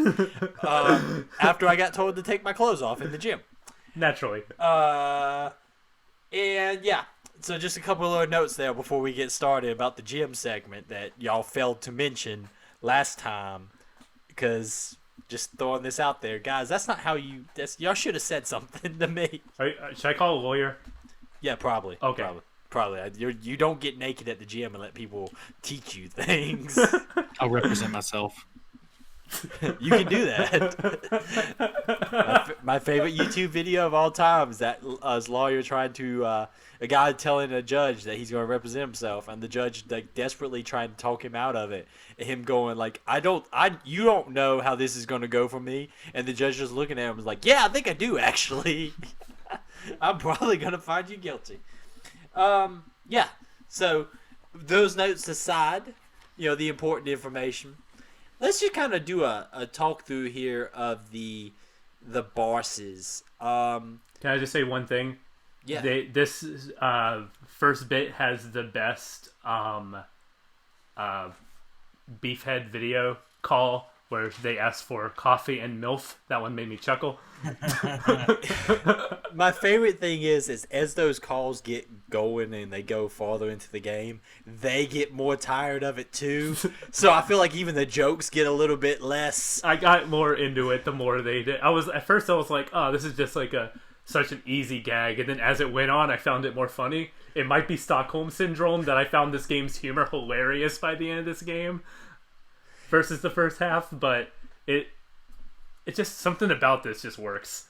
After I got told to take my clothes off in the gym. Naturally. And yeah, so just a couple of notes there before we get started about the gym segment that y'all failed to mention last time, because just throwing this out there, guys. That's not how you. Y'all should have said something to me. Should I call a lawyer? Yeah, probably. Okay. Probably. You don't get naked at the gym and let people teach you things. I'll represent myself. You can do that. My favorite YouTube video of all time is that lawyer trying to a guy telling a judge that he's going to represent himself, and the judge like desperately trying to talk him out of it. And him going like, you don't know how this is going to go for me, and the judge just looking at him was like, yeah, I think I do actually. I'm probably going to find you guilty. Yeah. So those notes aside, the important information. Let's just kind of do a talk through here of the bosses. Can I just say one thing? Yeah. This first bit has the best beefhead video call where they ask for coffee and MILF. That one made me chuckle. My favorite thing is as those calls get going and they go farther into the game, they get more tired of it too. So I feel like even the jokes get a little bit less. I got more into it the more they did. At first I was like, oh, this is just like such an easy gag, and then as it went on, I found it more funny. It might be Stockholm Syndrome that I found this game's humor hilarious by the end of this game versus the first half, but it just something about this just works.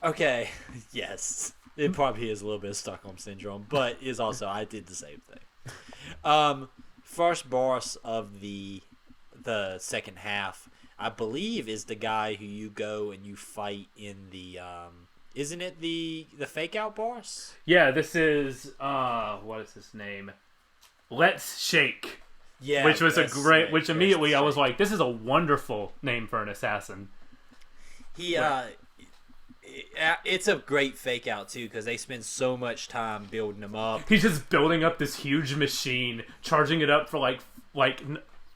Okay, yes. It probably is a little bit of Stockholm Syndrome, but is also, I did the same thing. First boss of the second half, I believe, is the guy who you go and you fight in the, isn't it the fake out boss? Yeah, this is, what is his name? Let's Shake. Yeah. Which was which immediately I was like, this is a wonderful name for an assassin. It's a great fake out too because they spend so much time building them up. He's just building up this huge machine, charging it up for like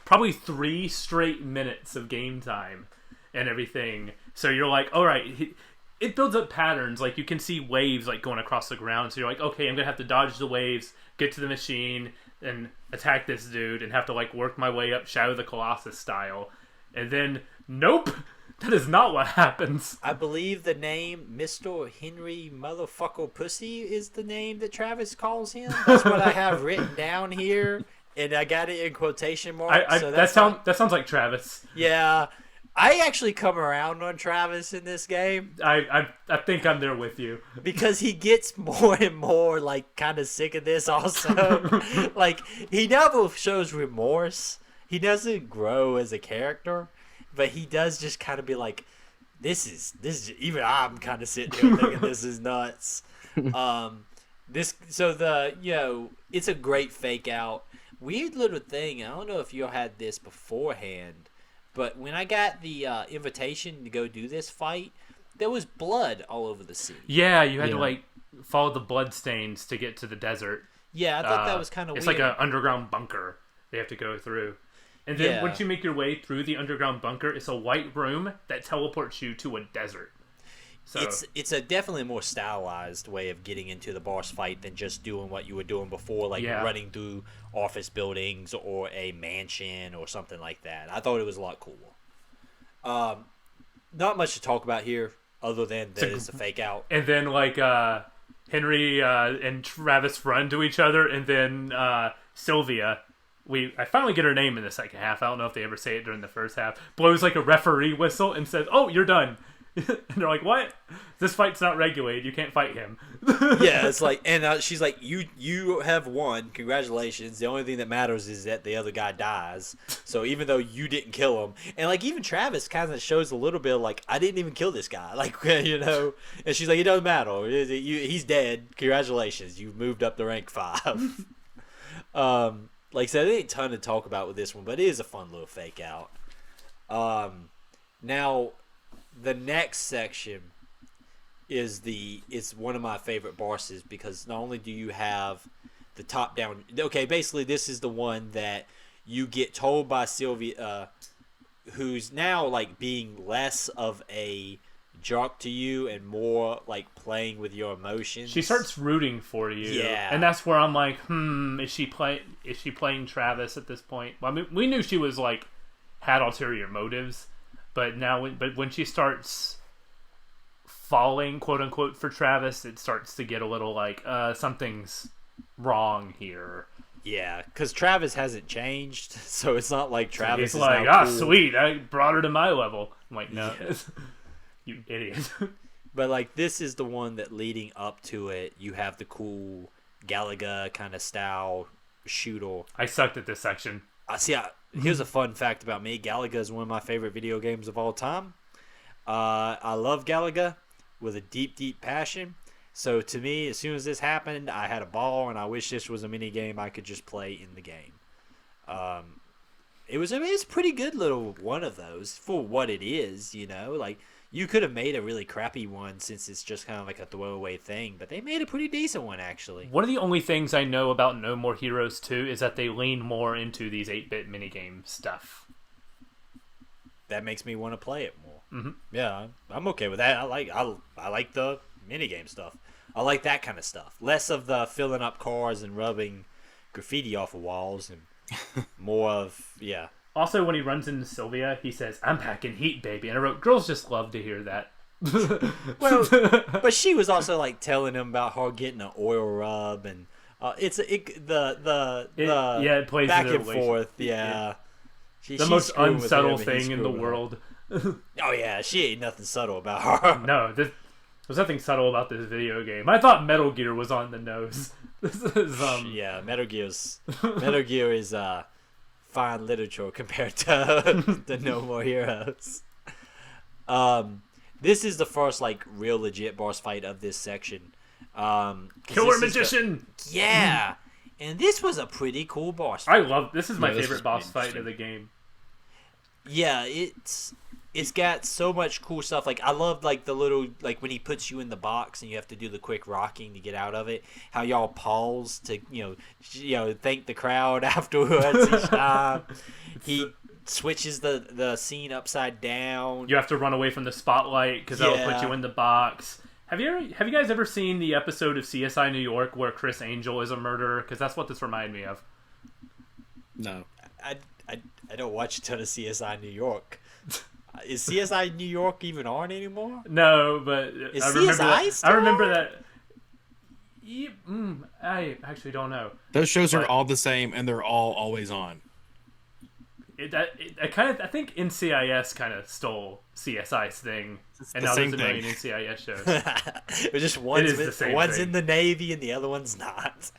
probably 3 straight minutes of game time and everything. So you're like, all right, it builds up patterns. Like you can see waves like going across the ground. So you're like, okay, I'm gonna have to dodge the waves, get to the machine, and attack this dude, and have to like work my way up Shadow of the Colossus style. And then, nope. That is not what happens. I believe the name Mr. Henry Motherfucker Pussy is the name that Travis calls him. That's what I have written down here, and I got it in quotation marks. That sounds like Travis. Yeah, I actually come around on Travis in this game. I think I'm there with you because he gets more and more like kind of sick of this. Also, like he never shows remorse. He doesn't grow as a character. But he does just kind of be like, this is even I'm kind of sitting here thinking this is nuts. It's a great fake out. Weird little thing. I don't know if you had this beforehand, but when I got the invitation to go do this fight, there was blood all over the scene. Yeah, you had to like follow the blood stains to get to the desert. Yeah, I thought that was kind of weird. It's like an underground bunker they have to go through. And then once you make your way through the underground bunker, it's a white room that teleports you to a desert. So it's a definitely more stylized way of getting into the boss fight than just doing what you were doing before, like running through office buildings or a mansion or something like that. I thought it was a lot cooler. Not much to talk about here other than that it's a fake out. And then like Henry and Travis run to each other, and then Sylvia. I finally get her name in the second half. I don't know if they ever say it during the first half. Blows like a referee whistle and says, "Oh, you're done." And they're like, "What? This fight's not regulated. You can't fight him." Yeah, it's like, and she's like, "You have won. Congratulations. The only thing that matters is that the other guy dies. So even though you didn't kill him, and like even Travis kind of shows a little bit of like, I didn't even kill this guy. Like And she's like, it doesn't matter. He's dead. Congratulations. You've moved up to rank 5. Like I said, there ain't a ton to talk about with this one, but it is a fun little fake out. Now, the next section is one of my favorite bosses because not only do you have the top down. Okay, basically this is the one that you get told by Sylvia, who's now like being less of a jerk to you and more like playing with your emotions. She starts rooting for you. Yeah. And that's where I'm like, is she playing Travis at this point? Well, I mean, we knew she was like had ulterior motives, but when she starts falling, quote unquote, for Travis, it starts to get a little like something's wrong here. Yeah, because Travis hasn't changed, so it's not like Travis He's is like, now cool. Sweet, I brought her to my level. I'm like, no, you idiot. But like, this is the one that leading up to it, you have the cool Galaga kind of style shooter. I sucked at this section. Here's a fun fact about me. Galaga is one of my favorite video games of all time. I love Galaga with a deep, deep passion. So to me, as soon as this happened, I had a ball, and I wish this was a mini game I could just play in the game. It's a pretty good little one of those for what it is, you know. Like, you could have made a really crappy one since it's just kind of like a throwaway thing, but they made a pretty decent one, actually. One of the only things I know about No More Heroes 2 is that they lean more into these 8-bit minigame stuff. That makes me want to play it more. Mm-hmm. Yeah, I'm okay with that. I like the minigame stuff. I like that kind of stuff. Less of the filling up cars and rubbing graffiti off of walls, and more of, yeah. Also, when he runs into Sylvia, he says, "I'm packing heat, baby." And I wrote, girls just love to hear that. Well, but she was also like telling him about her getting an oil rub, and it plays back and forth. Yeah, the most unsubtle thing in the world. Oh yeah, she ain't nothing subtle about her. No, there's nothing subtle about this video game. I thought Metal Gear was on the nose. This is yeah, Metal Gear is fine literature compared to the No More Heroes. This is the first like real legit boss fight of this section. Killer Magician. Yeah, and this was a pretty cool boss fight. This is my favorite boss fight of the game. Yeah, it's got so much cool stuff. Like, I love like the little, like when he puts you in the box and you have to do the quick rocking to get out of it. How y'all pause to thank the crowd afterwards each time. He switches the scene upside down. You have to run away from the spotlight because that'll put you in the box. Have you guys ever seen the episode of CSI New York where Chris Angel is a murderer? Because that's what this reminded me of. No. I don't watch a ton of CSI New York. Is CSI New York even on anymore? No, but I remember that. I actually don't know. Those shows are all the same, and they're all always on. I think NCIS kind of stole CSI's thing, and now there's a million NCIS shows. It's just one's in the Navy and the other one's not.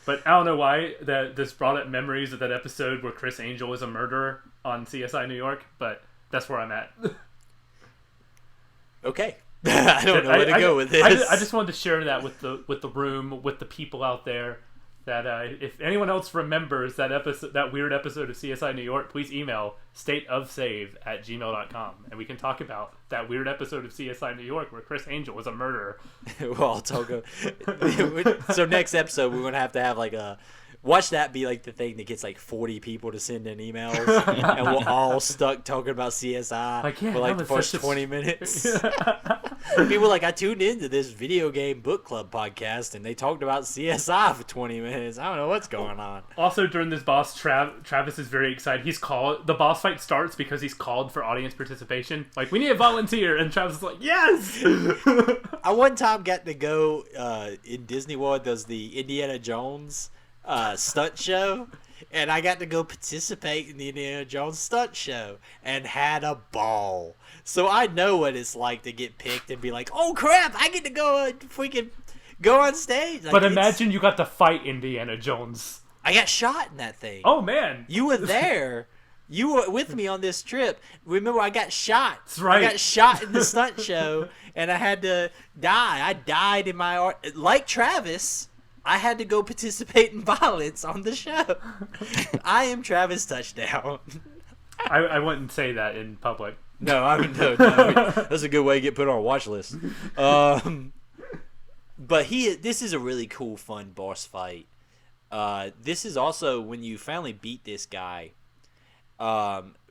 But I don't know why this brought up memories of that episode where Chris Angel was a murderer on CSI New York, but that's where I'm at. Okay. I don't know where to go with this. I just wanted to share that with the room, with the people out there, that if anyone else remembers that weird episode of CSI New York, please email stateofsave@gmail.com, and we can talk about that weird episode of CSI New York where Chris Angel was a murderer. Well, Togo. So next episode, we're going to have like watch that be like the thing that gets like 40 people to send in emails, and we're all stuck talking about CSI for like the first 20 minutes. People like, I tuned into this video game book club podcast, and they talked about CSI for 20 minutes. I don't know what's going on. Also, during this boss, Travis is very excited. The boss fight starts because he's called for audience participation. Like, we need a volunteer, and Travis is like, yes! I one time got to go in Disney World. There's the Indiana Jones stunt show, and I got to go participate in the Indiana Jones stunt show and had a ball. So I know what it's like to get picked and be like, oh crap, I get to go freaking go on stage. Like, but imagine you got to fight Indiana Jones. I got shot in that thing. Oh man, you were there. You were with me on this trip. Remember, I got shot. That's right. I got shot in the stunt show, and I had to die. I died in my art. Like Travis, I had to go participate in violence on the show. I am Travis Touchdown. I wouldn't say that in public. No, no. That's a good way to get put on a watch list. But this is a really cool, fun boss fight. This is also when you finally beat this guy,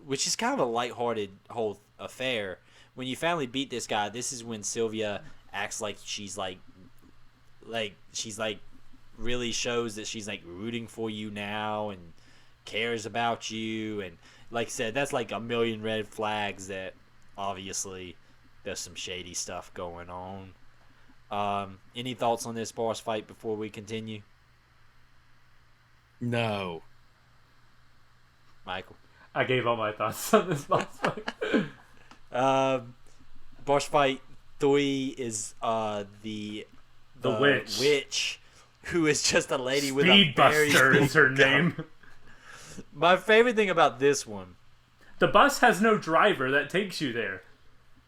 which is kind of a lighthearted whole affair. When you finally beat this guy, this is when Sylvia acts like she's really shows that she's like rooting for you now and cares about you, and like I said, that's like a million red flags that obviously there's some shady stuff going on. Any thoughts on this boss fight before we continue? No. Michael? I gave all my thoughts on this boss fight. Boss fight 3 is the witch, who is just a lady with a very Speedbuster big is her gun. name. My favorite thing about this one, The bus has no driver that takes you there.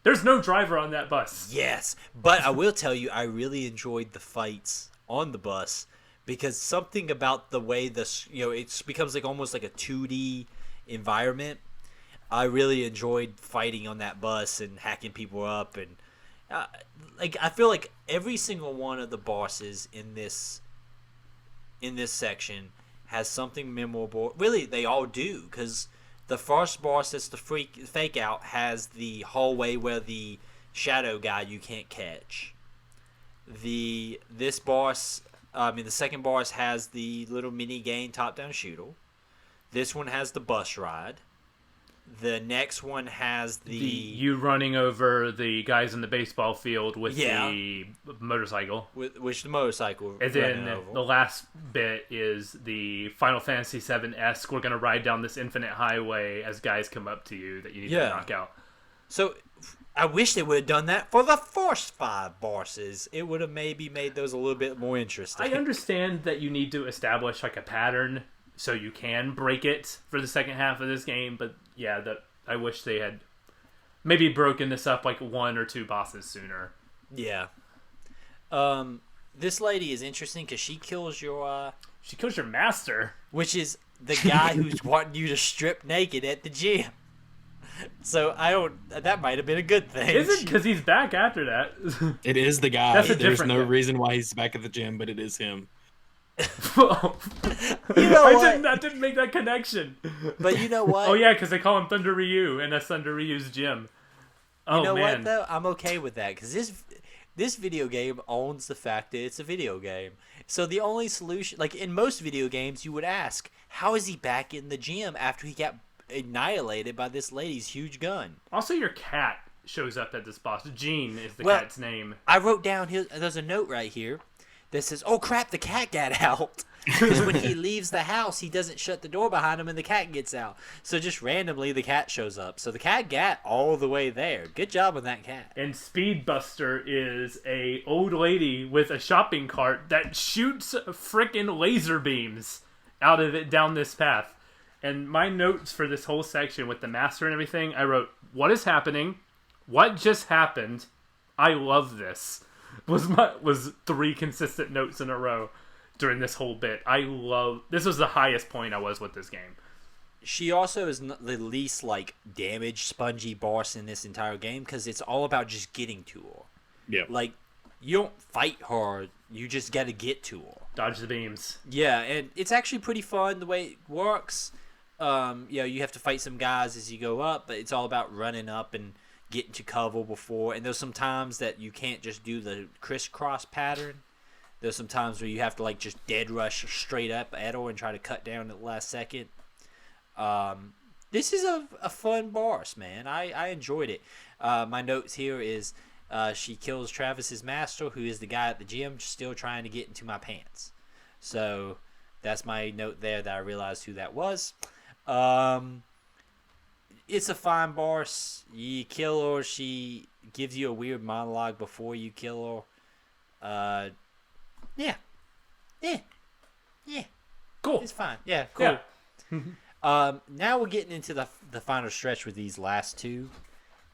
There's no driver on that bus. yes, but I will tell you, I really enjoyed the fights on the bus because something about the way this, it becomes like almost like a 2D environment. I really enjoyed fighting on that bus and hacking people up, and I feel like every single one of the bosses in this section has something memorable. Really, they all do, because the first boss that's the fake out has the hallway where the shadow guy you can't catch. The second boss has the little mini game top-down shooter. This one has the bus ride. The next one has you running over the guys in the baseball field with the motorcycle. Which the motorcycle. And then the last bit is the Final Fantasy VII-esque. We're going to ride down this infinite highway as guys come up to you that you need to knock out. So I wish they would have done that for the first 5 bosses. It would have maybe made those a little bit more interesting. I understand that you need to establish like a pattern so you can break it for the second half of this game, but yeah, I wish they had maybe broken this up like 1 or 2 bosses sooner. Yeah. This lady is interesting because she kills your master, which is the guy who's wanting you to strip naked at the gym. So that might have been a good thing. Is it? Because he's back after that. It is the guy. That's a There's different no guy. reason why he's back at the gym, but it is him. what? I didn't make that connection. But you know what? Oh yeah, because they call him Thunder Ryu, and that's Thunder Ryu's gym. Oh, you know man. what though? I'm okay with that because this video game owns the fact that it's a video game. So the only solution, like in most video games, you would ask, how is he back in the gym after he got annihilated by this lady's huge gun? Also, your cat shows up at this boss. Jean is the cat's name. I wrote down here. There's a note right here that says, "Oh crap, the cat got out." Because when he leaves the house, he doesn't shut the door behind him, and the cat gets out. So just randomly, the cat shows up. So the cat got all the way there. Good job on that cat. And Speedbuster is a old lady with a shopping cart that shoots frickin' laser beams out of it down this path. And my notes for this whole section with the master and everything, I wrote, "What is happening? What just happened? I love this." Was 3 consistent notes in a row during this whole bit. This was the highest point I was with this game. She also is the least damage spongy boss in this entire game because it's all about just getting to her. Yeah. Like, you don't fight her, you just got to get to her. Dodge the beams. Yeah, and it's actually pretty fun the way it works. You have to fight some guys as you go up, but it's all about running up and getting to cover before. And there's some times that you can't just do the crisscross pattern. There's some times where you have to just dead rush straight up at her and try to cut down at the last second. This is a fun boss, man. I enjoyed it. My notes here is she kills Travis's master, who is the guy at the gym still trying to get into my pants. So that's my note there that I realized who that was. It's a fine boss. You kill her. She gives you a weird monologue before you kill her. Yeah. Cool. It's fine. Yeah, cool. Yeah. Now we're getting into the final stretch with these last 2.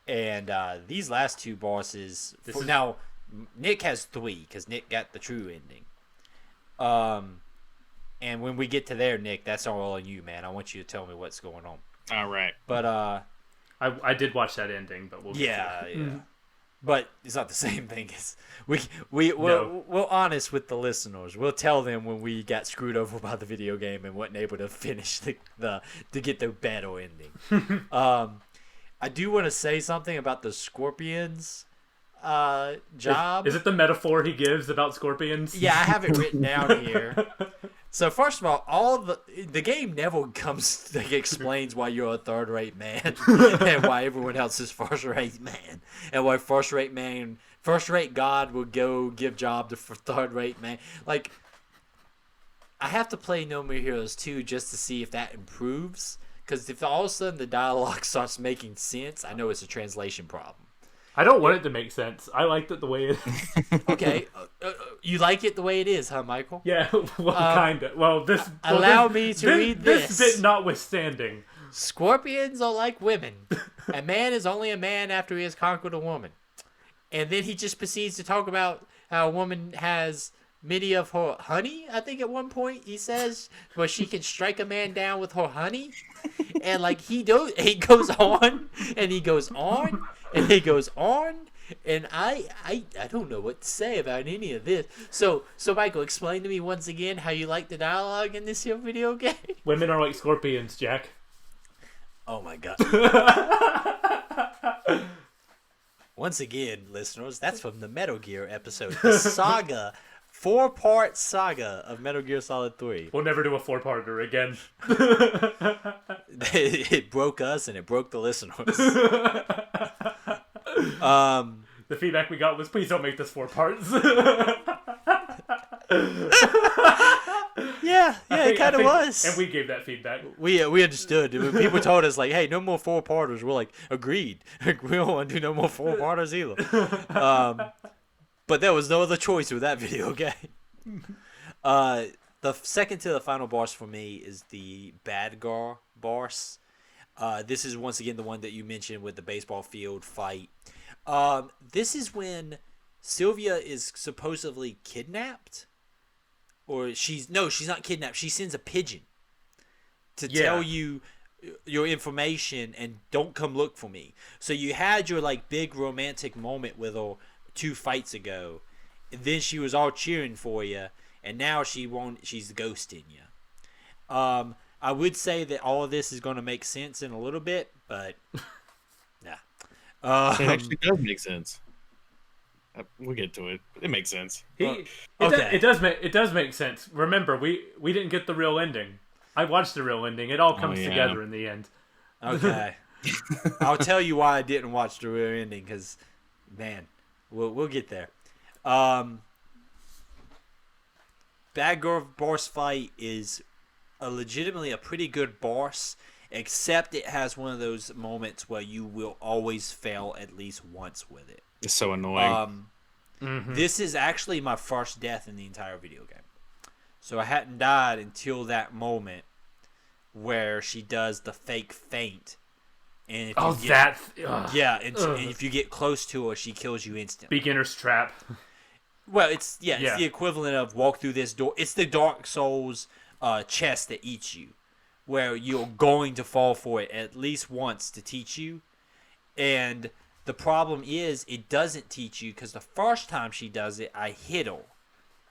And these last 2 bosses... Now, Nick has 3, because Nick got the true ending. And when we get to there, Nick, that's all on you, man. I want you to tell me what's going on. All right. But I did watch that ending, but we'll get to it. yeah. But it's not the same thing as we're honest with the listeners. We'll tell them when we got screwed over by the video game and wasn't able to finish to get the battle ending. I do want to say something about the scorpions. job. Is it the metaphor he gives about scorpions? Yeah, I have it written down here. So first of all the game never explains why you're a third-rate man and why everyone else is first-rate man, and why first-rate God will go give job to third-rate man. Like, I have to play No More Heroes 2 just to see if that improves, because if all of a sudden the dialogue starts making sense, I know it's a translation problem. I don't want it to make sense. I liked it the way it is. Okay, you like it the way it is, huh, Michael? Yeah, well, kind of. Well, allow me to read this. This bit notwithstanding. Scorpions are like women. A man is only a man after he has conquered a woman. And then he just proceeds to talk about how a woman has many of her honey, I think at one point he says, where she can strike a man down with her honey. And like he goes on and he goes on and he goes on, and I don't know what to say about any of this. So Michael, explain to me once again how you like the dialogue in this here video game. Women are like scorpions, Jack. Oh my god. Once again, listeners, that's from the Metal Gear episode, the saga, 4-part saga of Metal Gear Solid 3. We'll never do a 4-parter again. It broke us and it broke the listeners. The feedback we got was, please don't make this 4 parts. Yeah, it kind of was. And we gave that feedback. We understood. When people told us, like, hey, no more 4-parters, we're like, agreed. We don't want to do no more 4-parters either. But there was no other choice with that video game. The second to the final boss for me is the Badgar boss. This is once again the one that you mentioned with the baseball field fight. This is when Sylvia is supposedly kidnapped. Or she's not kidnapped. She sends a pigeon to tell you your information and don't come look for me. So you had your like big romantic moment with her 2 fights ago, and then she was all cheering for you, and now she's ghosting you. I would say that all of this is going to make sense in a little bit, but nah. It actually does make sense. We'll get to it. It makes sense. It does make sense. Remember, we didn't get the real ending. I watched the real ending. It all comes together in the end. Okay. I'll tell you why I didn't watch the real ending, because, man, we'll get there. Badgar boss fight is legitimately a pretty good boss, except it has one of those moments where you will always fail at least once with it. It's so annoying. This is actually my first death in the entire video game. So I hadn't died until that moment where she does the fake feint. And if you get close to her, she kills you instantly. Beginner's trap. Well, it's the equivalent of walk through this door. It's the Dark Souls chest that eats you, where you're going to fall for it at least once to teach you. And the problem is it doesn't teach you, because the first time she does it, I hit her.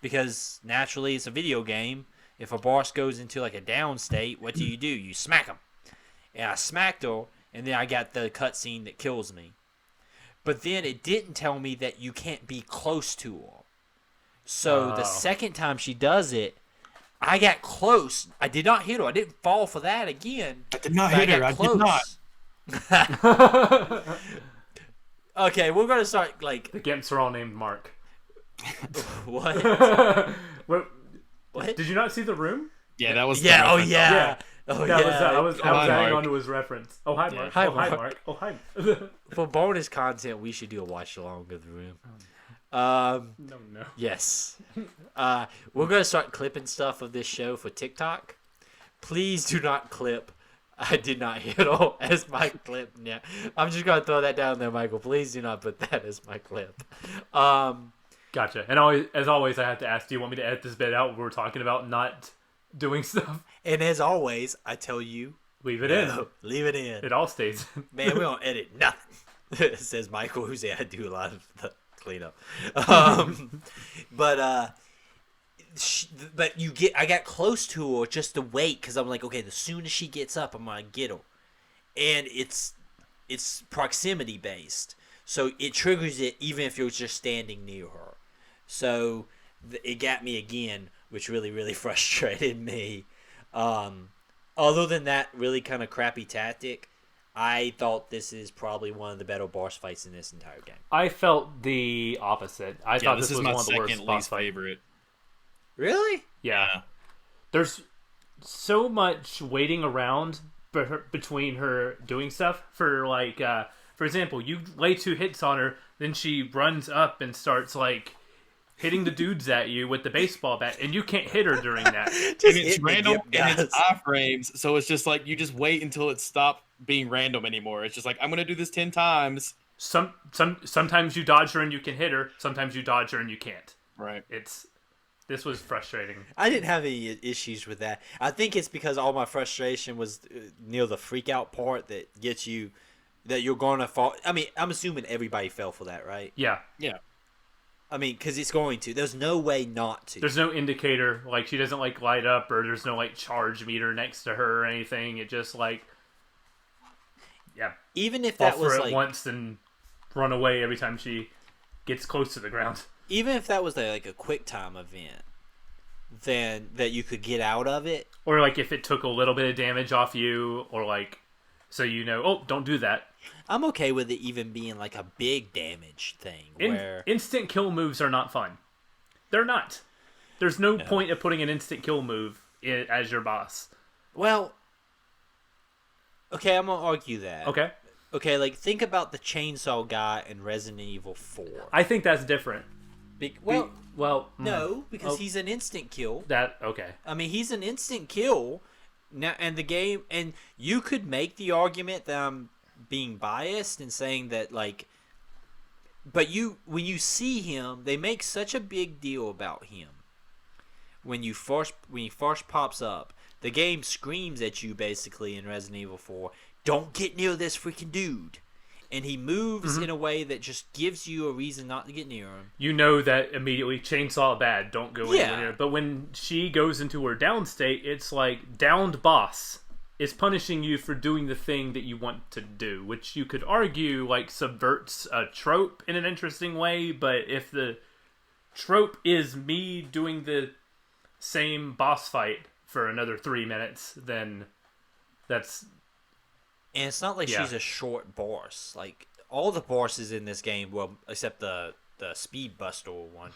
Because naturally it's a video game. If a boss goes into like a down state, what do? You smack him. And I smacked her, and then I got the cutscene that kills me. But then it didn't tell me that you can't be close to her. So the second time she does it, I got close. I did not hit her. I didn't fall for that again. I did not hit her. I did not. Okay, we're going to start like... The Gimps are all named Mark. What? What? Did you not see The Room? Yeah, that was... Yeah, I was adding on to his reference. Oh, hi, Mark. Hi, oh, hi, Mark. Mark. Oh, hi. For bonus content, we should do a watch-along of The Room. No. Yes. We're going to start clipping stuff of this show for TikTok. Please do not clip I did not hit all as my clip. Yeah, I'm just going to throw that down there, Michael. Please do not put that as my clip. Gotcha. And as always, I have to ask, do you want me to edit this bit out when we're talking about not doing stuff? And as always, I tell you... Leave it in. Leave it in. It all stays in. Man, we don't edit nothing. Says Michael, who's I do a lot of the cleanup. But I got close to her just to wait, because I'm like, okay, as soon as she gets up, I'm gonna get her, and it's proximity based. So it triggers it even if you're just standing near her. So it got me again, which really, really frustrated me. Other than that really kind of crappy tactic, I thought this is probably one of the better boss fights in this entire game. I felt the opposite. I thought this was my one of the worst second boss least fights. favorite. Really? Yeah. There's so much waiting around between her doing stuff. For example, you lay 2 hits on her, then she runs up and starts like hitting the dudes at you with the baseball bat, and you can't hit her during that. And it's random and it's iframes, so it's just like you just wait until it stops being random anymore. It's just like, I'm gonna do this 10 times. Sometimes you dodge her and you can hit her. Sometimes you dodge her and you can't. Right. This was frustrating. I didn't have any issues with that. I think it's because all my frustration was near the freak out part that gets you, that you're going to fall. I mean, I'm assuming everybody fell for that, right? Yeah. Yeah. I mean, because it's going to. There's no way not to. There's no indicator. Like, she doesn't, like, light up, or there's no, like, charge meter next to her or anything. It just, like... Yeah. Even if that was, like... once and run away every time she gets close to the ground. Even if that was, like a quick time event, then that you could get out of it. Or, like, if it took a little bit of damage off you, or, like... So you know, oh, don't do that. I'm okay with it even being like a big damage thing. Where instant kill moves are not fun. They're not. There's no point of putting an instant kill move as your boss. Well, okay, I'm going to argue that. Okay. Okay, like, think about the chainsaw guy in Resident Evil 4. I think that's different. No, because he's an instant kill. Okay. I mean, he's an instant kill. Now, and the game, and you could make the argument that I'm being biased and saying that, like, but when you see him, they make such a big deal about him. When he first pops up, the game screams at you basically in Resident Evil 4, don't get near this freaking dude. And he moves in a way that just gives you a reason not to get near him. You know that immediately, chainsaw bad, don't go anywhere near. But when she goes into her down state, it's like, downed boss is punishing you for doing the thing that you want to do, which you could argue, like, subverts a trope in an interesting way, but if the trope is me doing the same boss fight for another 3 minutes, then that's... And it's not like she's a short boss. Like, all the bosses in this game, well, except the Speed Buster one,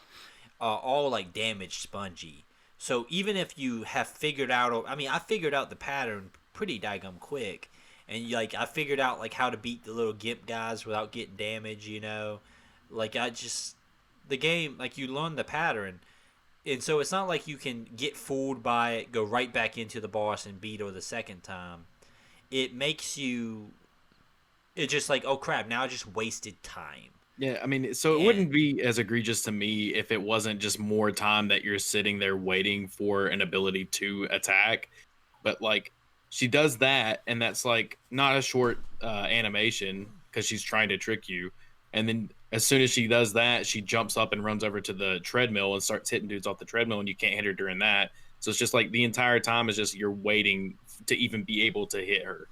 are all, like, damage spongy. So even if you have figured out... I mean, I figured out the pattern pretty daggum quick. And, like, I figured out, like, how to beat the little gimp guys without getting damage, you know? Like, the game, like, you learn the pattern. And so it's not like you can get fooled by it, go right back into the boss and beat her the second time. It makes you... It's just like, oh crap, now I just wasted time. Yeah, I mean, so it wouldn't be as egregious to me if it wasn't just more time that you're sitting there waiting for an ability to attack. But, like, she does that, and that's, like, not a short animation because she's trying to trick you. And then as soon as she does that, she jumps up and runs over to the treadmill and starts hitting dudes off the treadmill, and you can't hit her during that. So it's just like the entire time is just you're waiting to even be able to hit her.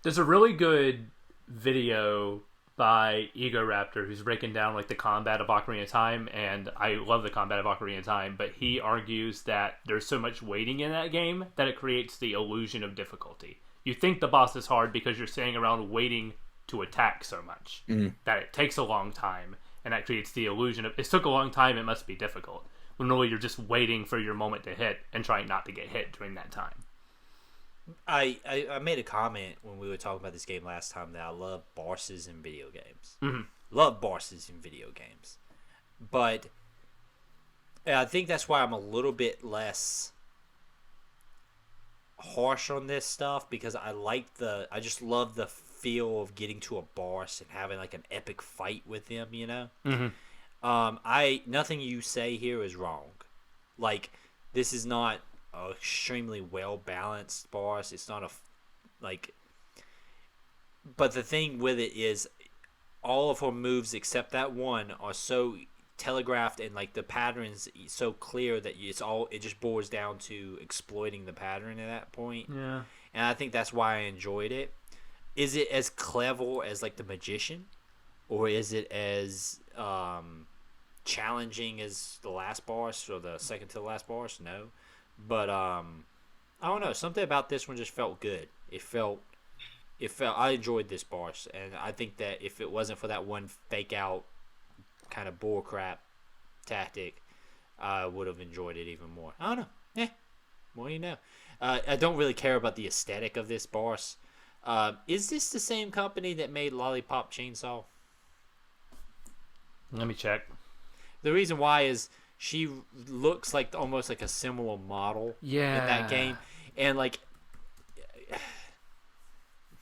There's a really good video by Ego Raptor who's breaking down, like, the combat of Ocarina of Time, and I love the combat of Ocarina of Time, but he argues that there's so much waiting in that game that it creates the illusion of difficulty. You think the boss is hard because you're sitting around waiting to attack so much that it takes a long time, and that creates the illusion of it took a long time, it must be difficult. When really you're just waiting for your moment to hit and trying not to get hit during that time. I made a comment when we were talking about this game last time that I love bosses in video games. Love bosses in video games. But I think that's why I'm a little bit less harsh on this stuff, because I just love the feel of getting to a boss and having, like, an epic fight with him, you know? Nothing you say here is wrong. Like, this is not an extremely well balanced boss. It's not but the thing with it is all of her moves except that one are so telegraphed, and, like, the patterns so clear that it just boils down to exploiting the pattern at that point. Yeah. And I think that's why I enjoyed it. Is it as clever as, like, the Magician? or is it as challenging as the last boss or the second to the last boss? No, but I don't know. Something about this one just felt good. It felt. I enjoyed this boss, and I think that if it wasn't for that one fake out kind of bullcrap tactic, I would have enjoyed it even more. I don't know. What do you know? I don't really care about the aesthetic of this boss. Is this the same company that made Lollipop Chainsaw? Let me check. The reason why is she looks like almost like a similar model in that game, and like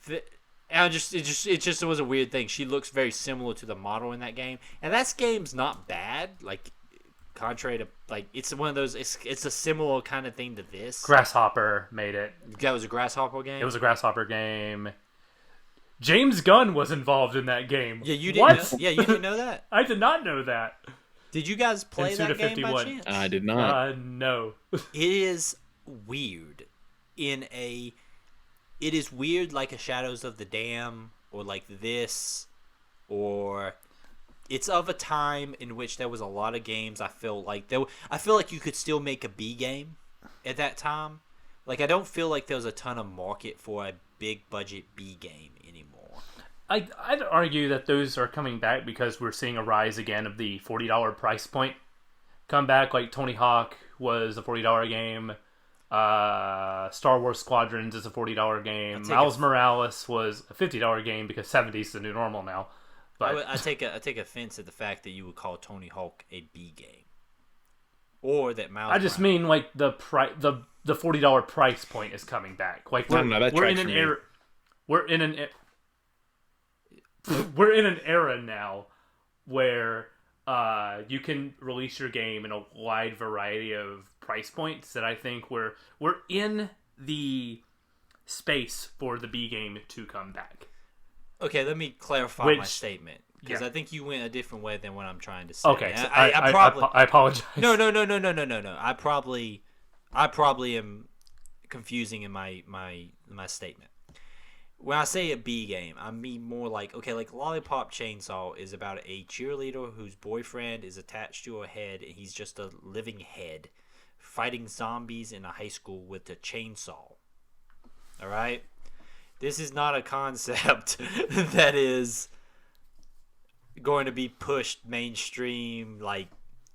it just was a weird thing. She looks very similar to the model in that game, and that game's not bad. Like contrary to like, it's one of those. It's a similar kind of thing to this. Grasshopper made it. That was a Grasshopper game. It was a Grasshopper game. James Gunn was involved in that game. Yeah, you didn't. You didn't know that. I did not know that. Did you guys play that game 51? By chance? I did not. No. It is weird. It is weird like a Shadows of the Dam, or like this, or it's of a time in which there was a lot of games. I feel like you could still make a B game at that time. Like, I don't feel like there was a ton of market for a big budget B game anymore. I'd argue that those are coming back because we're seeing a rise again of the $40 price point come back. Like Tony Hawk was a $40 game. Star Wars Squadrons is a $40 game. Miles Morales was a $50 game because 70 is the new normal now. But I take offense at the fact that you would call Tony Hawk a B game, or that Miles. I just mean like the $40 price point is coming back. Like we're in an era. We're in an era now where you can release your game in a wide variety of price points that I think we're in the space for the B game to come back. Okay, let me clarify my statement, because I think you went a different way than what I'm trying to say. Okay, so I apologize. No. I probably am confusing in my statement. When I say a B game, I mean more like, okay, like Lollipop Chainsaw is about a cheerleader whose boyfriend is attached to a head, and he's just a living head fighting zombies in a high school with a chainsaw. All right? This is not a concept that is going to be pushed mainstream, like,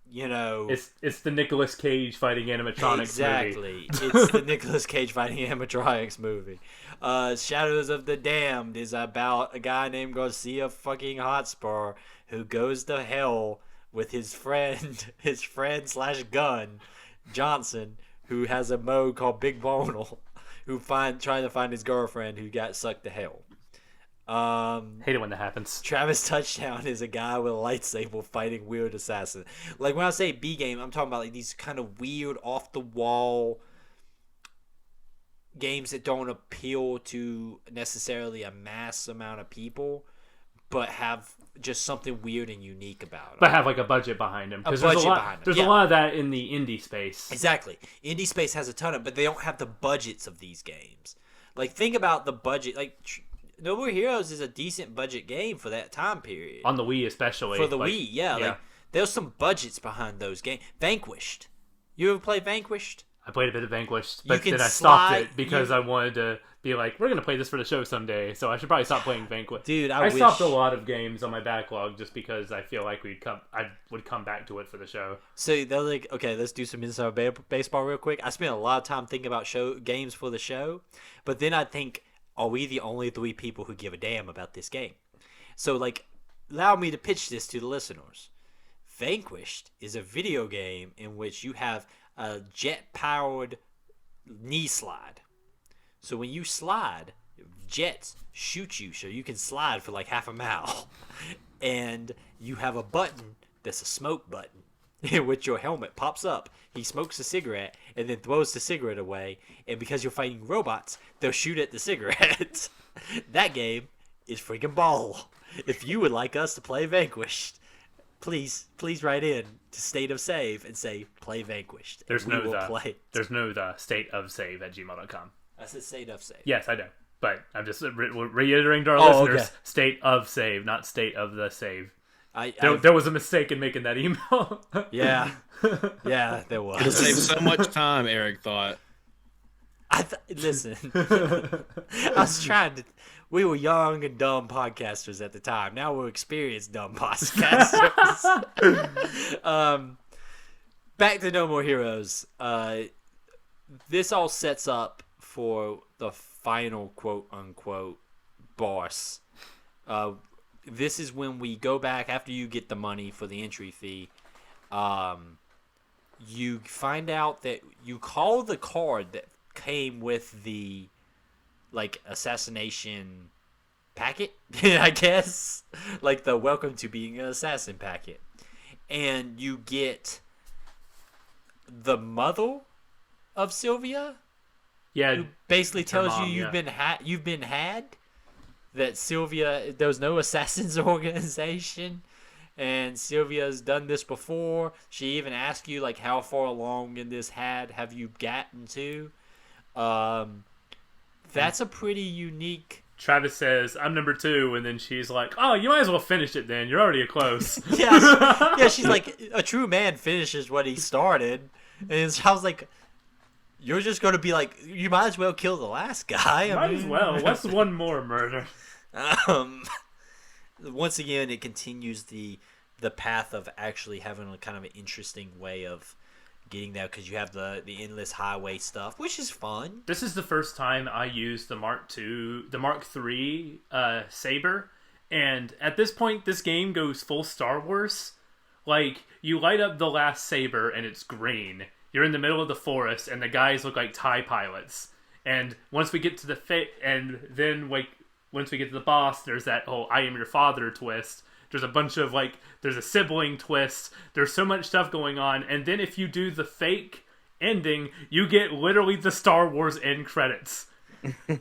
you know. It's the Nicolas Cage fighting animatronics exactly. Movie. It's the Nicolas Cage fighting animatronics movie. Shadows of the Damned is about a guy named Garcia fucking Hotspur who goes to hell with his friend / gun, Johnson, who has a mode called Big Bonal, who trying to find his girlfriend who got sucked to hell. Hate it when that happens. Travis Touchdown is a guy with a lightsaber fighting weird assassins. Like, when I say B game, I'm talking about like these kind of weird, off the wall games that don't appeal to necessarily a mass amount of people, but have just something weird and unique about them. But have like a budget behind them. Because there's a lot of that in the indie space. Exactly. Indie space has a ton of, but they don't have the budgets of these games. Like, think about the budget. Like, No More Heroes is a decent budget game for that time period. On the Wii especially. For the Wii, yeah. Like, there's some budgets behind those games. Vanquished. You ever play Vanquished? I played a bit of Vanquished, but then I stopped it because I wanted to be like, we're going to play this for the show someday, so I should probably stop playing Vanquished. Dude, I stopped a lot of games on my backlog just because I feel like I would come back to it for the show. So they're like, okay, let's do some inside baseball real quick. I spent a lot of time thinking about games for the show, but then I think, are we the only 3 people who give a damn about this game? So, like, allow me to pitch this to the listeners. Vanquished is a video game in which you have a jet-powered knee slide. So when you slide, jets shoot you so you can slide for like half a mile. And you have a button that's a smoke button in which your helmet pops up. He smokes a cigarette and then throws the cigarette away. And because you're fighting robots, they'll shoot at the cigarette. That game is freaking ball. If you would like us to play Vanquished, please write in to State of Save and say play Vanquished. There's no state of save at gmail.com. I said State of Save. Yes, I know. But I'm just reiterating to our listeners, okay. state of save, not state of the save. I There was a mistake in making that email. yeah, there was. It'll save so much time, Eric thought. Listen, I was trying to. We were young and dumb podcasters at the time. Now we're experienced dumb podcasters. Back to No More Heroes. This all sets up for the final quote unquote boss. This is when we go back after you get the money for the entry fee. You find out that you call the card that came with the assassination packet, I guess, like the welcome to being an assassin packet, and you get the mother of Sylvia, who basically tells mom, you you've been had, that Sylvia, there was no assassins organization, and Sylvia's done this before. She even asked you how far along in this have you gotten to. That's a pretty unique. Travis says, I'm number 2, and then she's like, oh, you might as well finish it then. You're already close. Yeah, she's like, a true man finishes what he started. And so I was like, you're just going to be like, you might as well kill the last guy. Might as well. What's one more murder? Once again, it continues the path of actually having a kind of an interesting way of getting there, because you have the endless highway stuff, which is fun. This is the first time I used the Mark III saber, and at this point, this game goes full Star Wars. You light up the last saber, and it's green. You're in the middle of the forest, and the guys look like TIE pilots. And once we get to the once we get to the boss, there's that whole "I am your father" twist. There's a bunch of there's a sibling twist. There's so much stuff going on. And then if you do the fake ending, you get literally the Star Wars end credits.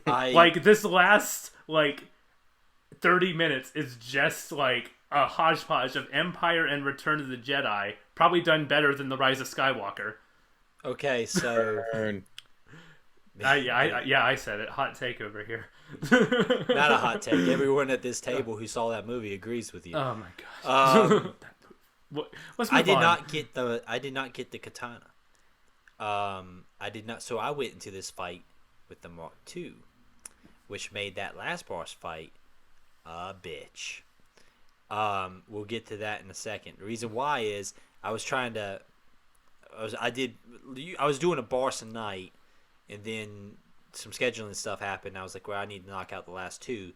This last 30 minutes is just a hodgepodge of Empire and Return of the Jedi. Probably done better than The Rise of Skywalker. Okay, so... I said it. Hot take over here. Not a hot take. Everyone at this table who saw that movie agrees with you. Oh my gosh. I did not get the katana. I did not. So I went into this fight with the Mark II, which made that last boss fight a bitch. We'll get to that in a second. The reason why is I was doing a boss a night, and then some scheduling stuff happened. I was like, well, I need to knock out the last 2.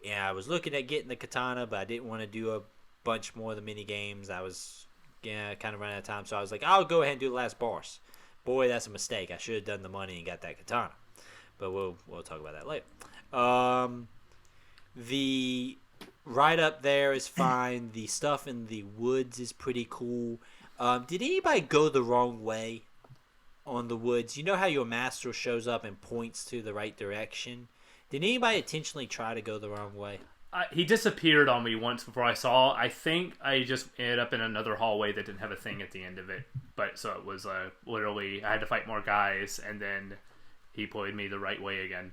And I was looking at getting the katana, but I didn't want to do a bunch more of the mini games. I was kind of running out of time. So I was like, I'll go ahead and do the last boss. Boy, that's a mistake. I should have done the money and got that katana. But we'll talk about that later. The ride up there is fine. The stuff in the woods is pretty cool. Did anybody go the wrong way on the woods? You know how your master shows up and points to the right direction? Did anybody intentionally try to go the wrong way? He disappeared on me once before I saw. I think I just ended up in another hallway that didn't have a thing at the end of it. But so it was literally, I had to fight more guys, and then he pointed me the right way again.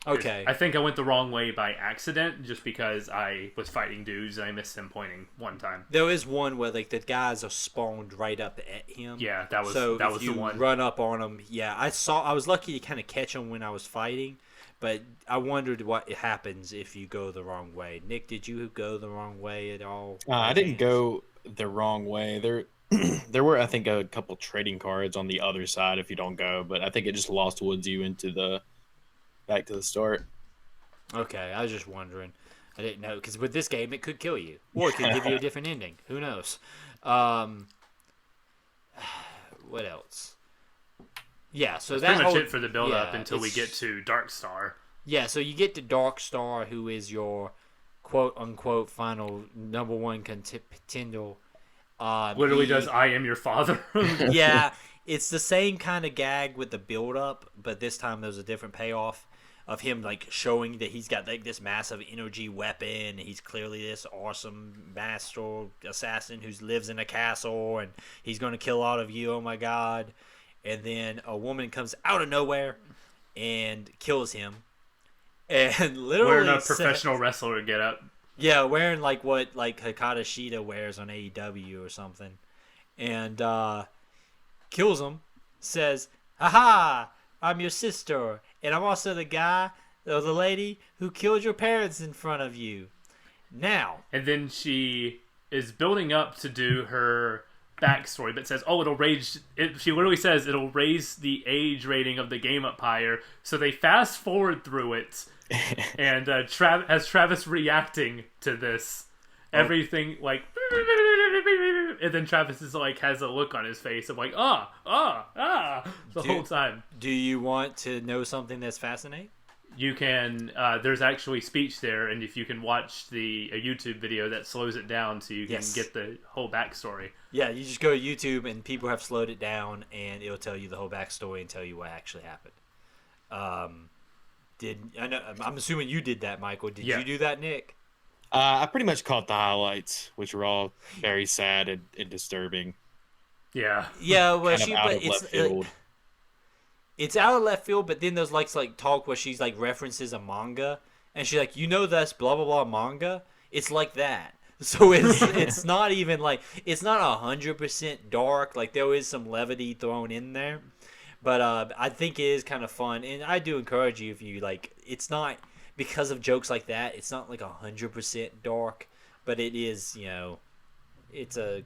Okay. I think I went the wrong way by accident, just because I was fighting dudes and I missed him pointing one time. There is one where the guys are spawned right up at him. Yeah, that was the one. Run up on him. Yeah, I was lucky to kind of catch him when I was fighting, but I wondered what happens if you go the wrong way. Nick, did you go the wrong way at all? I didn't go the wrong way. There were, I think, a couple trading cards on the other side if you don't go, but I think it just lost woods you into back to the start. Okay, I was just wondering. I didn't know, because with this game, it could kill you, or it could give you a different ending. Who knows? What else? Yeah, so that's pretty much it for the build-up until we get to Dark Star. Yeah, so you get to Dark Star, who is your quote-unquote final number 1 contender. Literally does I am your father. Yeah, it's the same kind of gag with the build-up, but this time there's a different payoff of him showing that he's got this massive energy weapon. He's clearly this awesome master assassin who lives in a castle, and he's going to kill all of you. Oh my god. And then a woman comes out of nowhere and kills him. and literally wearing a professional wrestler get up. Yeah, wearing like what like Hikaru Shida wears on AEW or something, and kills him. Says, "Aha! I'm your sister, and I'm also the guy or the lady who killed your parents in front of you." Now, and then she is building up to do her backstory, but says, "Oh, it'll raise." She literally says it'll raise the age rating of the game up higher. So they fast forward through it, and as Travis reacting to this, everything like, and then Travis is like has a look on his face of like the whole time. Do you want to know something that's fascinating? You can. There's actually speech there, and if you can watch a YouTube video that slows it down, so you can get the whole backstory. Yeah, you just go to YouTube, and people have slowed it down, and it'll tell you the whole backstory and tell you what actually happened. I'm assuming you did that, Michael. Did you do that, Nick? I pretty much caught the highlights, which were all very sad and disturbing. Yeah. Yeah. Well, it's out of left field, but then there's like talk where she's like references a manga, and she's like, that's blah blah blah manga. It's like that, so it's not even like it's not 100% dark. Like there is some levity thrown in there, but I think it is kind of fun, and I do encourage you if you like. It's not because of jokes like that. It's not like 100% dark, but it is. It's a.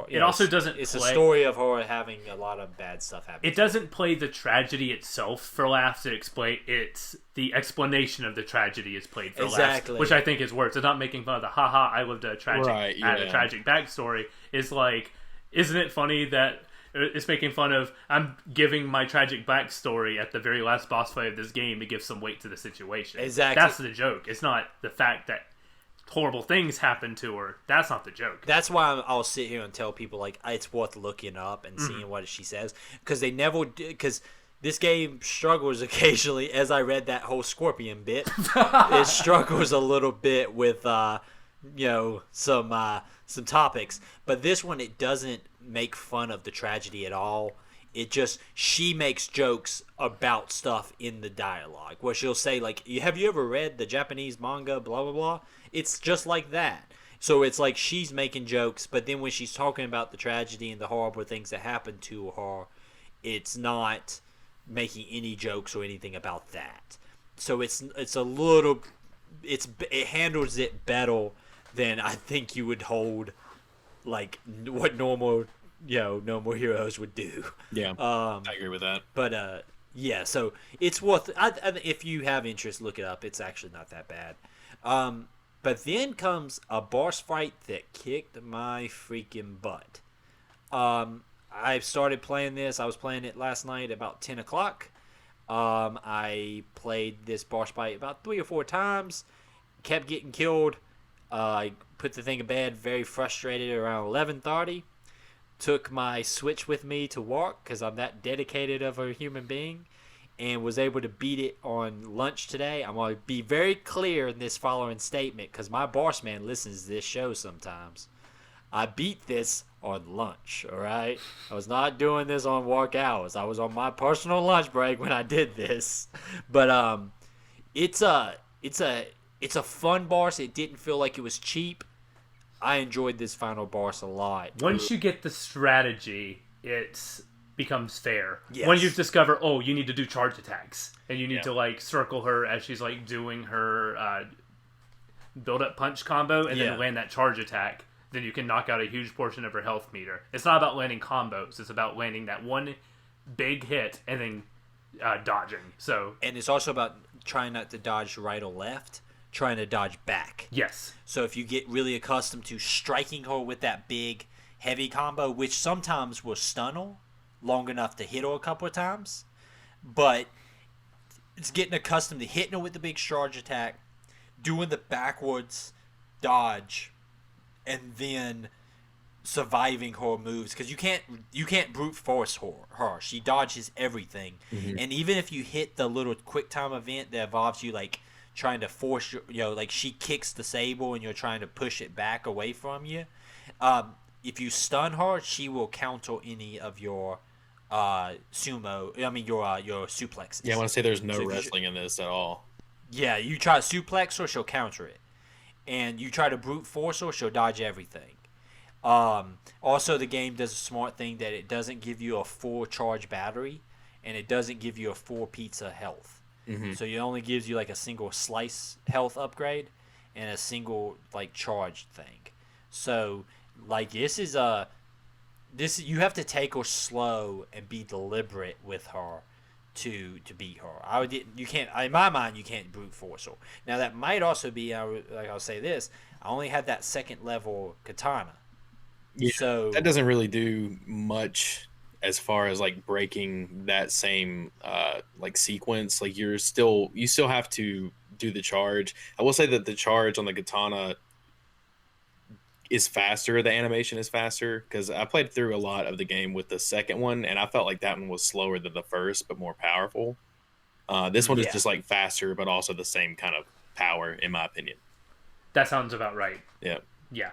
It also doesn't. It's a story of her having a lot of bad stuff happen. It doesn't play the tragedy itself for laughs. It explain. It's the explanation of the tragedy is played for laughs, which I think is worse. It's not making fun of the haha. I lived a tragic, a tragic backstory. It's like, isn't it funny that it's making fun of? I'm giving my tragic backstory at the very last boss fight of this game to give some weight to the situation. Exactly. That's the joke. It's not the fact that horrible things happen to her. That's not the joke. That's why I'll sit here and tell people like it's worth looking up and seeing what she says, because because this game struggles occasionally. As I read that whole Scorpion bit, it struggles a little bit with some topics, but this one it doesn't make fun of the tragedy at all. She makes jokes about stuff in the dialogue where she'll say like, have you ever read the Japanese manga blah blah blah? It's just like that. So it's like she's making jokes, but then when she's talking about the tragedy and the horrible things that happened to her, it's not making any jokes or anything about that. So it handles it better than I think you would hold like what normal heroes would do. Yeah, I agree with that. But yeah, so it's worth. If you have interest, look it up. It's actually not that bad. But then comes a boss fight that kicked my freaking butt. I started playing this. I was playing it last night about 10 o'clock. I played this boss fight about 3 or 4 times. Kept getting killed. I put the thing to bed very frustrated around 11:30. Took my Switch with me to work because I'm that dedicated of a human being, and was able to beat it on lunch today. I'm going to be very clear in this following statement because my boss man listens to this show sometimes. I beat this on lunch, all right? I was not doing this on work hours. I was on my personal lunch break when I did this. But it's a fun boss. It didn't feel like it was cheap. I enjoyed this final boss a lot. Once you get the strategy, it becomes fair. Yes. When you discover, you need to do charge attacks, and you need to like circle her as she's like doing her build-up punch combo, and then land that charge attack. Then you can knock out a huge portion of her health meter. It's not about landing combos; it's about landing that one big hit and then dodging. And it's also about trying not to dodge right or left. Trying to dodge back. Yes. So if you get really accustomed to striking her with that big, heavy combo, which sometimes will stun her long enough to hit her a couple of times, but it's getting accustomed to hitting her with the big charge attack, doing the backwards dodge, and then surviving her moves, because you can't brute force her. She dodges everything, and even if you hit the little quick time event that involves you like trying to force like she kicks the sable and you're trying to push it back away from you. If you stun her, she will counter any of your your suplexes. Yeah, I want to say there's no wrestling in this at all. Yeah, you try to suplex her, she'll counter it. And you try to brute force her, she'll dodge everything. Also, the game does a smart thing that it doesn't give you a full charge battery, and it doesn't give you a full pizza health. Mm-hmm. So it only gives you like a single slice health upgrade and a single like charge thing. So like this you have to take her slow and be deliberate with her to beat her. You can't in my mind you can't brute force her. Now that might also be like I'll say this, I only had that second level katana. Yeah, so that doesn't really do much as far as like breaking that same like sequence. Like you still have to do the charge. I will say that the charge on the katana is faster. The animation is faster because I played through a lot of the game with the second one, and I felt like that one was slower than the first, but more powerful. This one is just like faster, but also the same kind of power, in my opinion. That sounds about right. Yeah. Yeah.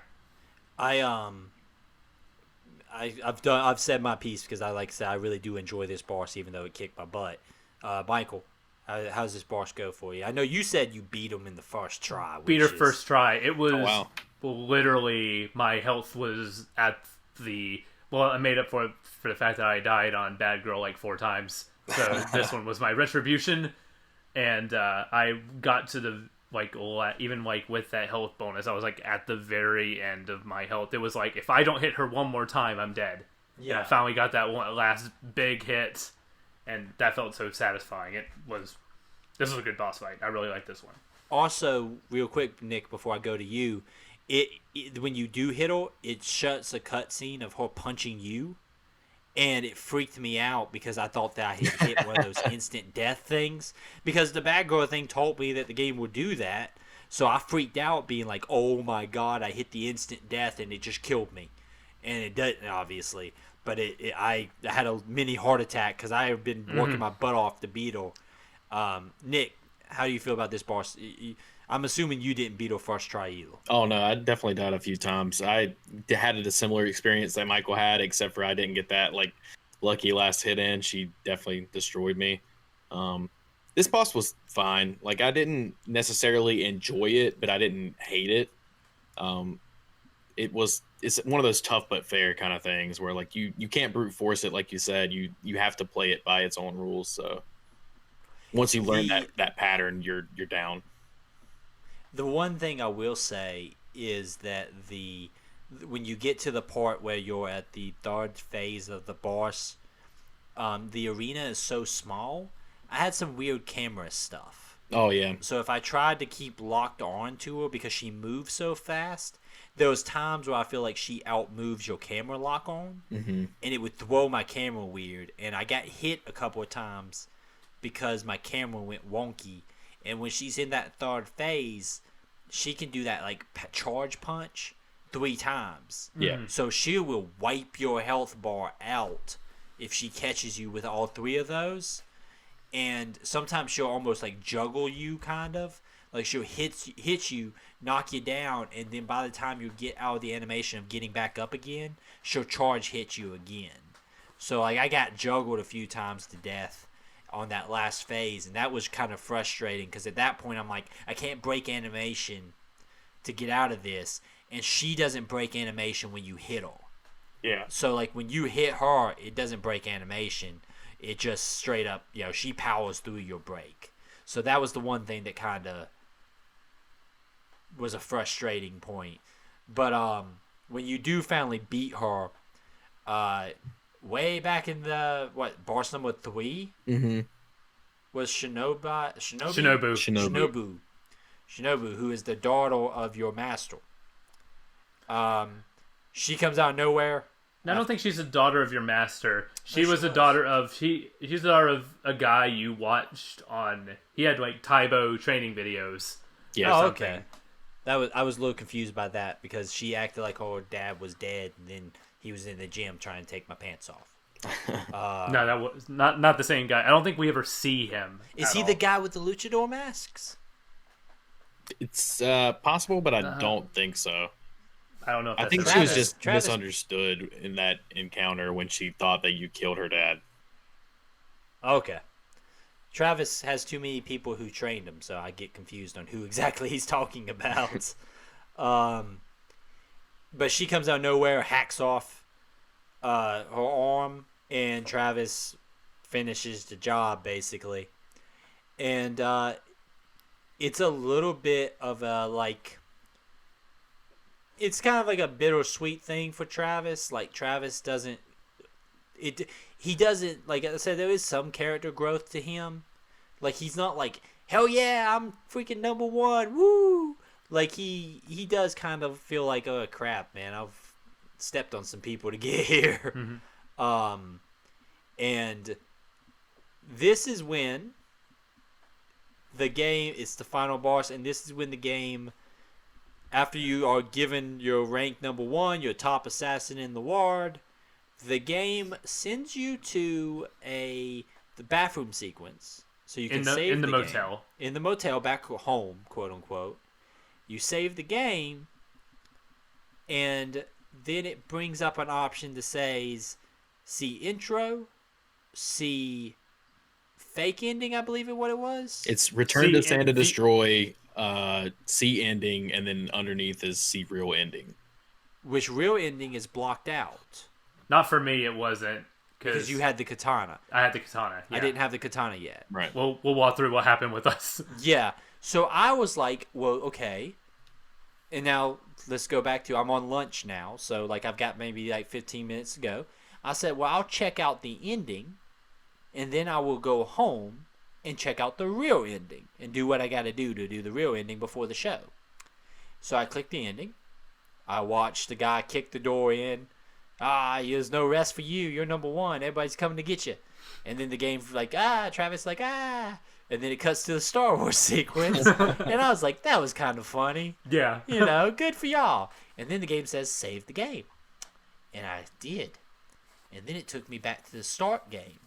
I've said my piece because I really do enjoy this boss, even though it kicked my butt. Michael, how's this boss go for you? I know you said you beat him in the first try. First try. It was wow. literally my health was at I made up for the fact that I died on Bad Girl like 4 times. So this one was my retribution, and I got to the even with that health bonus, I was like at the very end of my health. It was like if I don't hit her one more time, I'm dead. Yeah. And I finally got that last big hit, and that felt so satisfying. This was a good boss fight. I really like this one. Also, real quick, Nick, before I go to you, when you do hit her, it shuts a cutscene of her punching you. And it freaked me out because I thought that I had hit one of those instant death things. Because the bad girl thing told me that the game would do that. So I freaked out being like, oh my god, I hit the instant death and it just killed me. And it doesn't, obviously. But I had a mini heart attack because I have been working my butt off to beat her. Nick, how do you feel about this boss? I'm assuming you didn't beat her first try either. Oh, no, I definitely died a few times. I had a similar experience that Michael had, except for I didn't get that lucky last hit in. She definitely destroyed me. This boss was fine. Like, I didn't necessarily enjoy it, but I didn't hate it. It's one of those tough but fair kind of things where like you can't brute force it, like you said. You have to play it by its own rules. So once you learn that pattern, you're down. The one thing I will say is that when you get to the part where you're at the third phase of the boss, the arena is so small. I had some weird camera stuff. Oh, yeah. So if I tried to keep locked on to her because she moves so fast, there was times where I feel like she outmoves your camera lock on, and it would throw my camera weird. And I got hit a couple of times because my camera went wonky. And when she's in that third phase, she can do that like charge punch 3 times. Yeah. So she will wipe your health bar out if she catches you with all 3 of those. And sometimes she'll almost like juggle you, kind of. Like she'll hit you, knock you down, and then by the time you get out of the animation of getting back up again, she'll charge hit you again. So like I got juggled a few times to death on that last phase, and that was kind of frustrating because at that point I'm like, I can't break animation to get out of this, and she doesn't break animation when you hit her. Yeah. So like when you hit her, it doesn't break animation. It just straight up, she powers through your break. So that was the one thing that kind of was a frustrating point. But when you do finally beat her, way back in the boss number 3 was Shinobu, who is the daughter of your master. She comes out of nowhere. I don't think she's the daughter of your master. She's the daughter of she's the daughter of a guy you watched on. He had like Taibo training videos. Yeah. Oh, okay. I was a little confused by that because she acted like her dad was dead, and then he was in the gym trying to take my pants off. No, that was not the same guy. I don't think we ever see him. Is he the guy with the luchador masks? It's possible, but I don't think so. I don't know. If I think she was just misunderstood in that encounter when she thought that you killed her dad. Okay. Travis has too many people who trained him, so I get confused on who exactly he's talking about. But she comes out of nowhere, hacks off her arm, and Travis finishes the job, basically. And it's a little bit of a, like... It's kind of like a bittersweet thing for Travis. Like, Travis doesn't... He doesn't... Like I said, there is some character growth to him. Like, he's not like, hell yeah, I'm freaking number one, woo! Like, he does kind of feel like, oh, crap, man, I've stepped on some people to get here. Mm-hmm. And this is when the game, it's the final boss, and this is when the game, after you are given your rank number one, your top assassin in the ward, the game sends you to the bathroom sequence. So you can save in the motel. Game. In the motel, back home, quote unquote. You save the game, and then it brings up an option that says, see intro, see fake ending, I believe what it was. It's return to Santa Destroy, see ending, and then underneath is see real ending. Which real ending is blocked out. Not for me, it wasn't. Because you had the katana. I had the katana. Yeah. I didn't have the katana yet. Right. We'll walk through what happened with us. Yeah. So I was like, well, okay. And now let's go back to, I'm on lunch now. So like I've got maybe like 15 minutes to go. I said, well, I'll check out the ending. And then I will go home and check out the real ending. And do what I got to do the real ending before the show. So I clicked the ending. I watched the guy kick the door in. There's no rest for you. You're number one. Everybody's coming to get you. And then the game's like, Travis like, And then it cuts to the Star Wars sequence. And I was like, that was kind of funny. Yeah. Good for y'all. And then the game says, save the game. And I did. And then it took me back to the start game.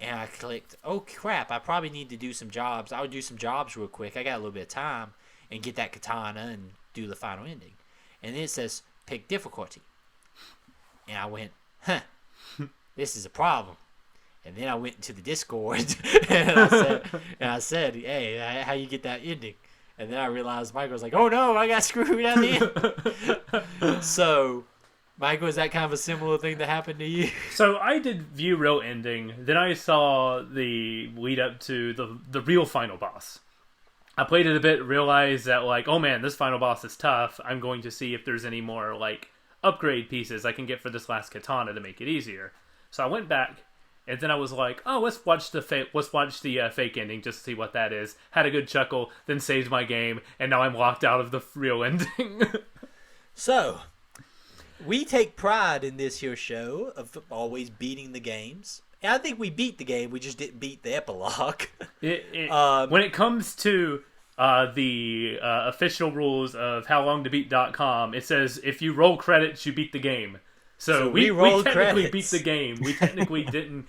And I clicked, oh, crap, I probably need to do some jobs. I would do some jobs real quick. I got a little bit of time. And get that katana and do the final ending. And then it says, pick difficulty. And I went, this is a problem. And then I went into the Discord and I said, hey, how you get that ending? And then I realized Michael was like, oh no, I got screwed at the end. So, Michael, is that kind of a similar thing that happened to you? So I did view real ending. Then I saw the lead up to the real final boss. I played it a bit, realized that like, oh man, this final boss is tough. I'm going to see if there's any more like upgrade pieces I can get for this last katana to make it easier. So I went back, and then I was like, oh, let's watch the fake ending just to see what that is. Had a good chuckle, then saved my game, and now I'm locked out of the real ending. So, we take pride in this here show of always beating the games. And I think we beat the game, we just didn't beat the epilogue. When it comes to the official rules of howlongtobeat.com, it says if you roll credits, you beat the game. So we technically beat the game. We technically didn't.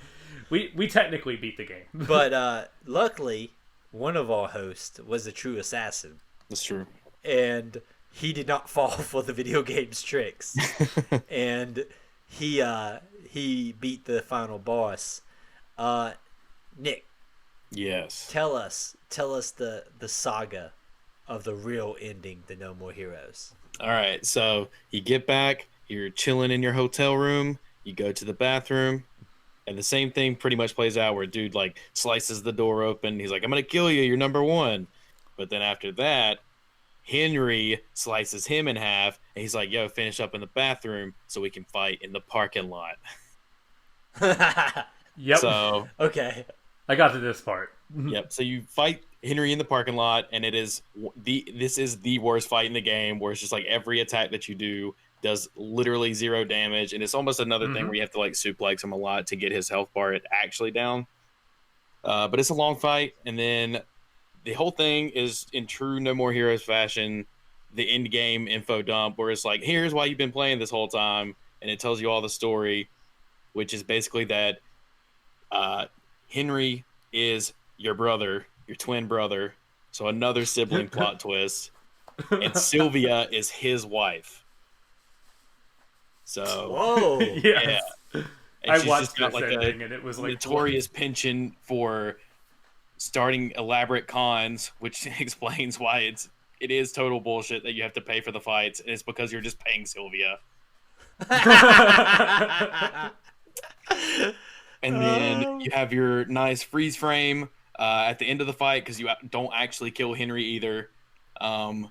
We technically beat the game. But luckily, one of our hosts was a true assassin. That's true. And he did not fall for the video game's tricks. And he beat the final boss. Nick. Yes. Tell us the saga of the real ending to No More Heroes. All right, so you get back, you're chilling in your hotel room, you go to the bathroom, and the same thing pretty much plays out where dude like slices the door open. He's like, I'm gonna kill you, you're number one. But then after that, Henry slices him in half, and he's like, yo, finish up in the bathroom so we can fight in the parking lot. Yep. So okay. I got to this part. Yep. So you fight Henry in the parking lot, and this is the worst fight in the game, where it's just like every attack that you do does literally 0 damage, and it's almost another thing where you have to like suplex him a lot to get his health bar actually down. But it's a long fight, and then the whole thing is in true No More Heroes fashion, the end game info dump, where it's like, here's why you've been playing this whole time, and it tells you all the story, which is basically that Henry is your brother, your twin brother, so another sibling plot twist, and Sylvia is his wife. So, whoa, yes. yeah. And I she's watched just got this like ending, a and it was like notorious penchant for starting elaborate cons, which explains why it is total bullshit that you have to pay for the fights, and it's because you're just paying Sylvia. And then you have your nice freeze frame at the end of the fight because you don't actually kill Henry either. And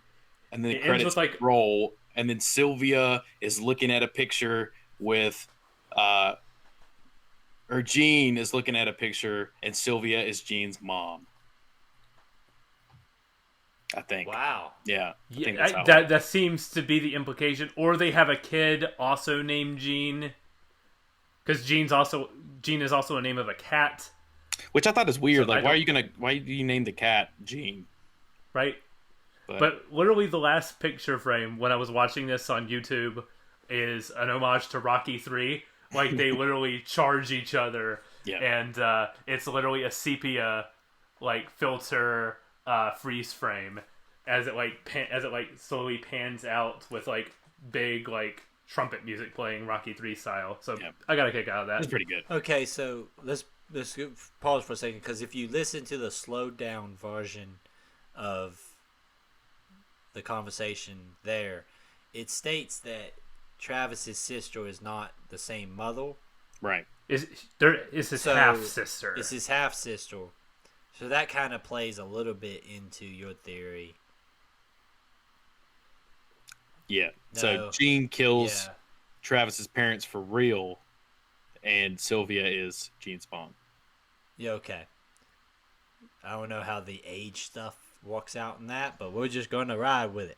then the credits roll, and then Sylvia is looking at a picture with, or Jean is looking at a picture, and Sylvia is Jean's mom. I think. Wow. Yeah. That seems to be the implication. Or they have a kid also named Jean. Because Jean is also a name of a cat. Which I thought is weird. So why do you name the cat Jean? Right? But literally the last picture frame when I was watching this on YouTube is an homage to Rocky 3. Like, they literally charge each other. Yeah. And it's literally a sepia, filter freeze frame as it slowly pans out with, big, trumpet music playing Rocky 3 style. So I got a kick out of that. It's pretty good. Okay, so let's pause for a second, because if you listen to the slowed down version of the conversation there, it states that Travis's sister is not the same mother. Right. Is his half sister. It's his half sister. So that kind of plays a little bit into your theory. Yeah. No. So Jean kills Travis's parents for real, and Sylvia is Jean's mom. Yeah, okay. I don't know how the age stuff works out in that, but we're just going to ride with it.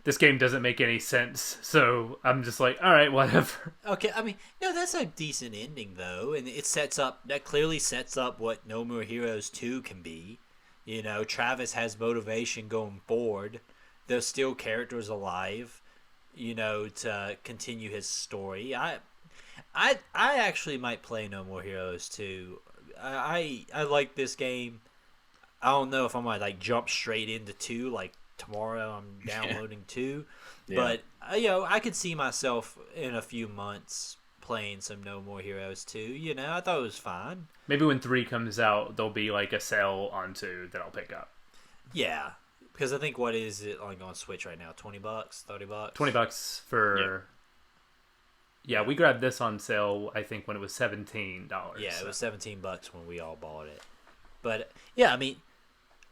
This game doesn't make any sense, so I'm just like, all right, whatever. Okay, I mean, no, that's a decent ending, though, and that clearly sets up what No More Heroes 2 can be. You know, Travis has motivation going forward. There's still characters alive, to continue his story. I actually might play No More Heroes 2. I like this game. I don't know if I might jump straight into 2 tomorrow. I'm downloading 2, but I could see myself in a few months playing some No More Heroes 2. I thought it was fine. Maybe when 3 comes out, there'll be a sale on 2 that I'll pick up. Yeah, because I think what is it on Switch right now? $20, $30. $20 for. Yeah, we grabbed this on sale, I think, when it was $17. Yeah, it was $17 when we all bought it. But, yeah, I mean,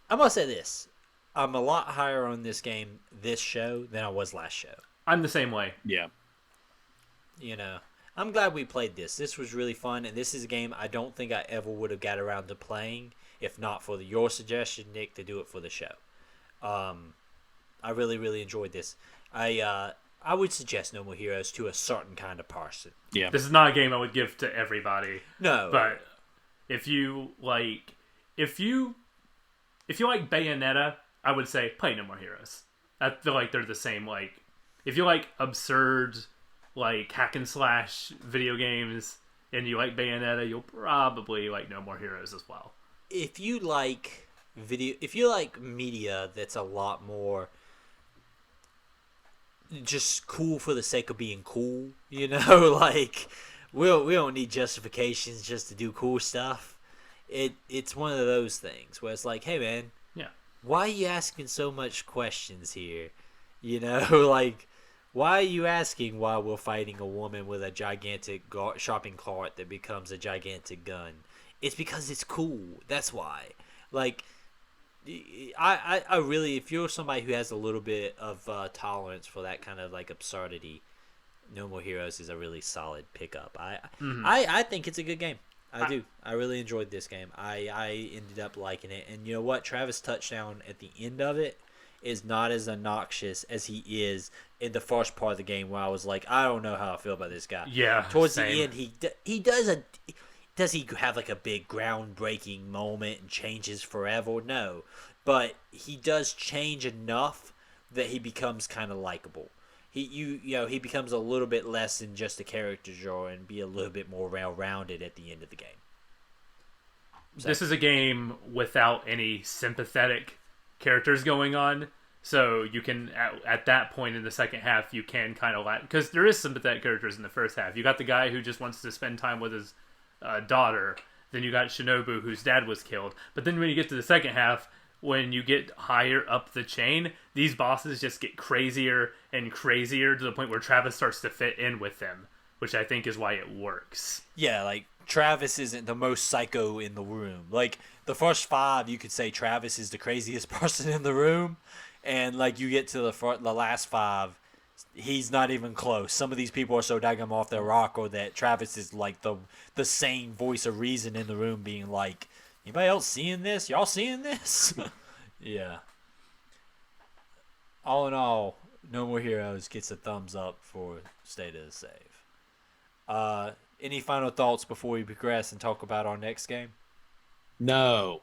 I'm going to say this. I'm a lot higher on this game, this show, than I was last show. I'm the same way. Yeah. I'm glad we played this. This was really fun, and this is a game I don't think I ever would have got around to playing if not for your suggestion, Nick, to do it for the show. I really, really enjoyed this. I would suggest No More Heroes to a certain kind of person. Yeah. This is not a game I would give to everybody. No. But if you like Bayonetta, I would say play No More Heroes. I feel like they're the same. If you like absurd, hack and slash video games, and you like Bayonetta, you'll probably like No More Heroes as well. If you like media that's a lot more just cool for the sake of being cool, we don't need justifications just to do cool stuff. It's one of those things where it's like, hey man, why are you asking so much questions here? Why are you asking why we're fighting a woman with a gigantic shopping cart that becomes a gigantic gun? It's because it's cool. That's why. I really, if you're somebody who has a little bit of tolerance for that kind of absurdity, No More Heroes is a really solid pickup. I think it's a good game. I do. I really enjoyed this game. I ended up liking it. And you know what? Travis' touchdown at the end of it is not as obnoxious as he is in the first part of the game, where I was like, I don't know how I feel about this guy. Yeah. Towards same. the end, he does does he have a big groundbreaking moment and changes forever? No. But he does change enough that he becomes kind of likable. He becomes a little bit less than just a character draw and be a little bit more well-rounded at the end of the game. So. This is a game without any sympathetic characters going on, so you can at that point in the second half you can kind of because there is sympathetic characters in the first half. You got the guy who just wants to spend time with his daughter. Then you got Shinobu, whose dad was killed. But then when you get to the second half, when you get higher up the chain, these bosses just get crazier and crazier to the point where Travis starts to fit in with them, which I think is why it works. Yeah, like, Travis isn't the most psycho in the room. Like, the first 5, you could say Travis is the craziest person in the room. And, like, you get to the last 5, he's not even close. Some of these people are so daggum off their rocker that Travis is, like, the sane voice of reason in the room being like, anybody else seeing this? Y'all seeing this? Yeah. All in all, No More Heroes gets a thumbs up for State of the Save. Any final thoughts before we progress and talk about our next game? No.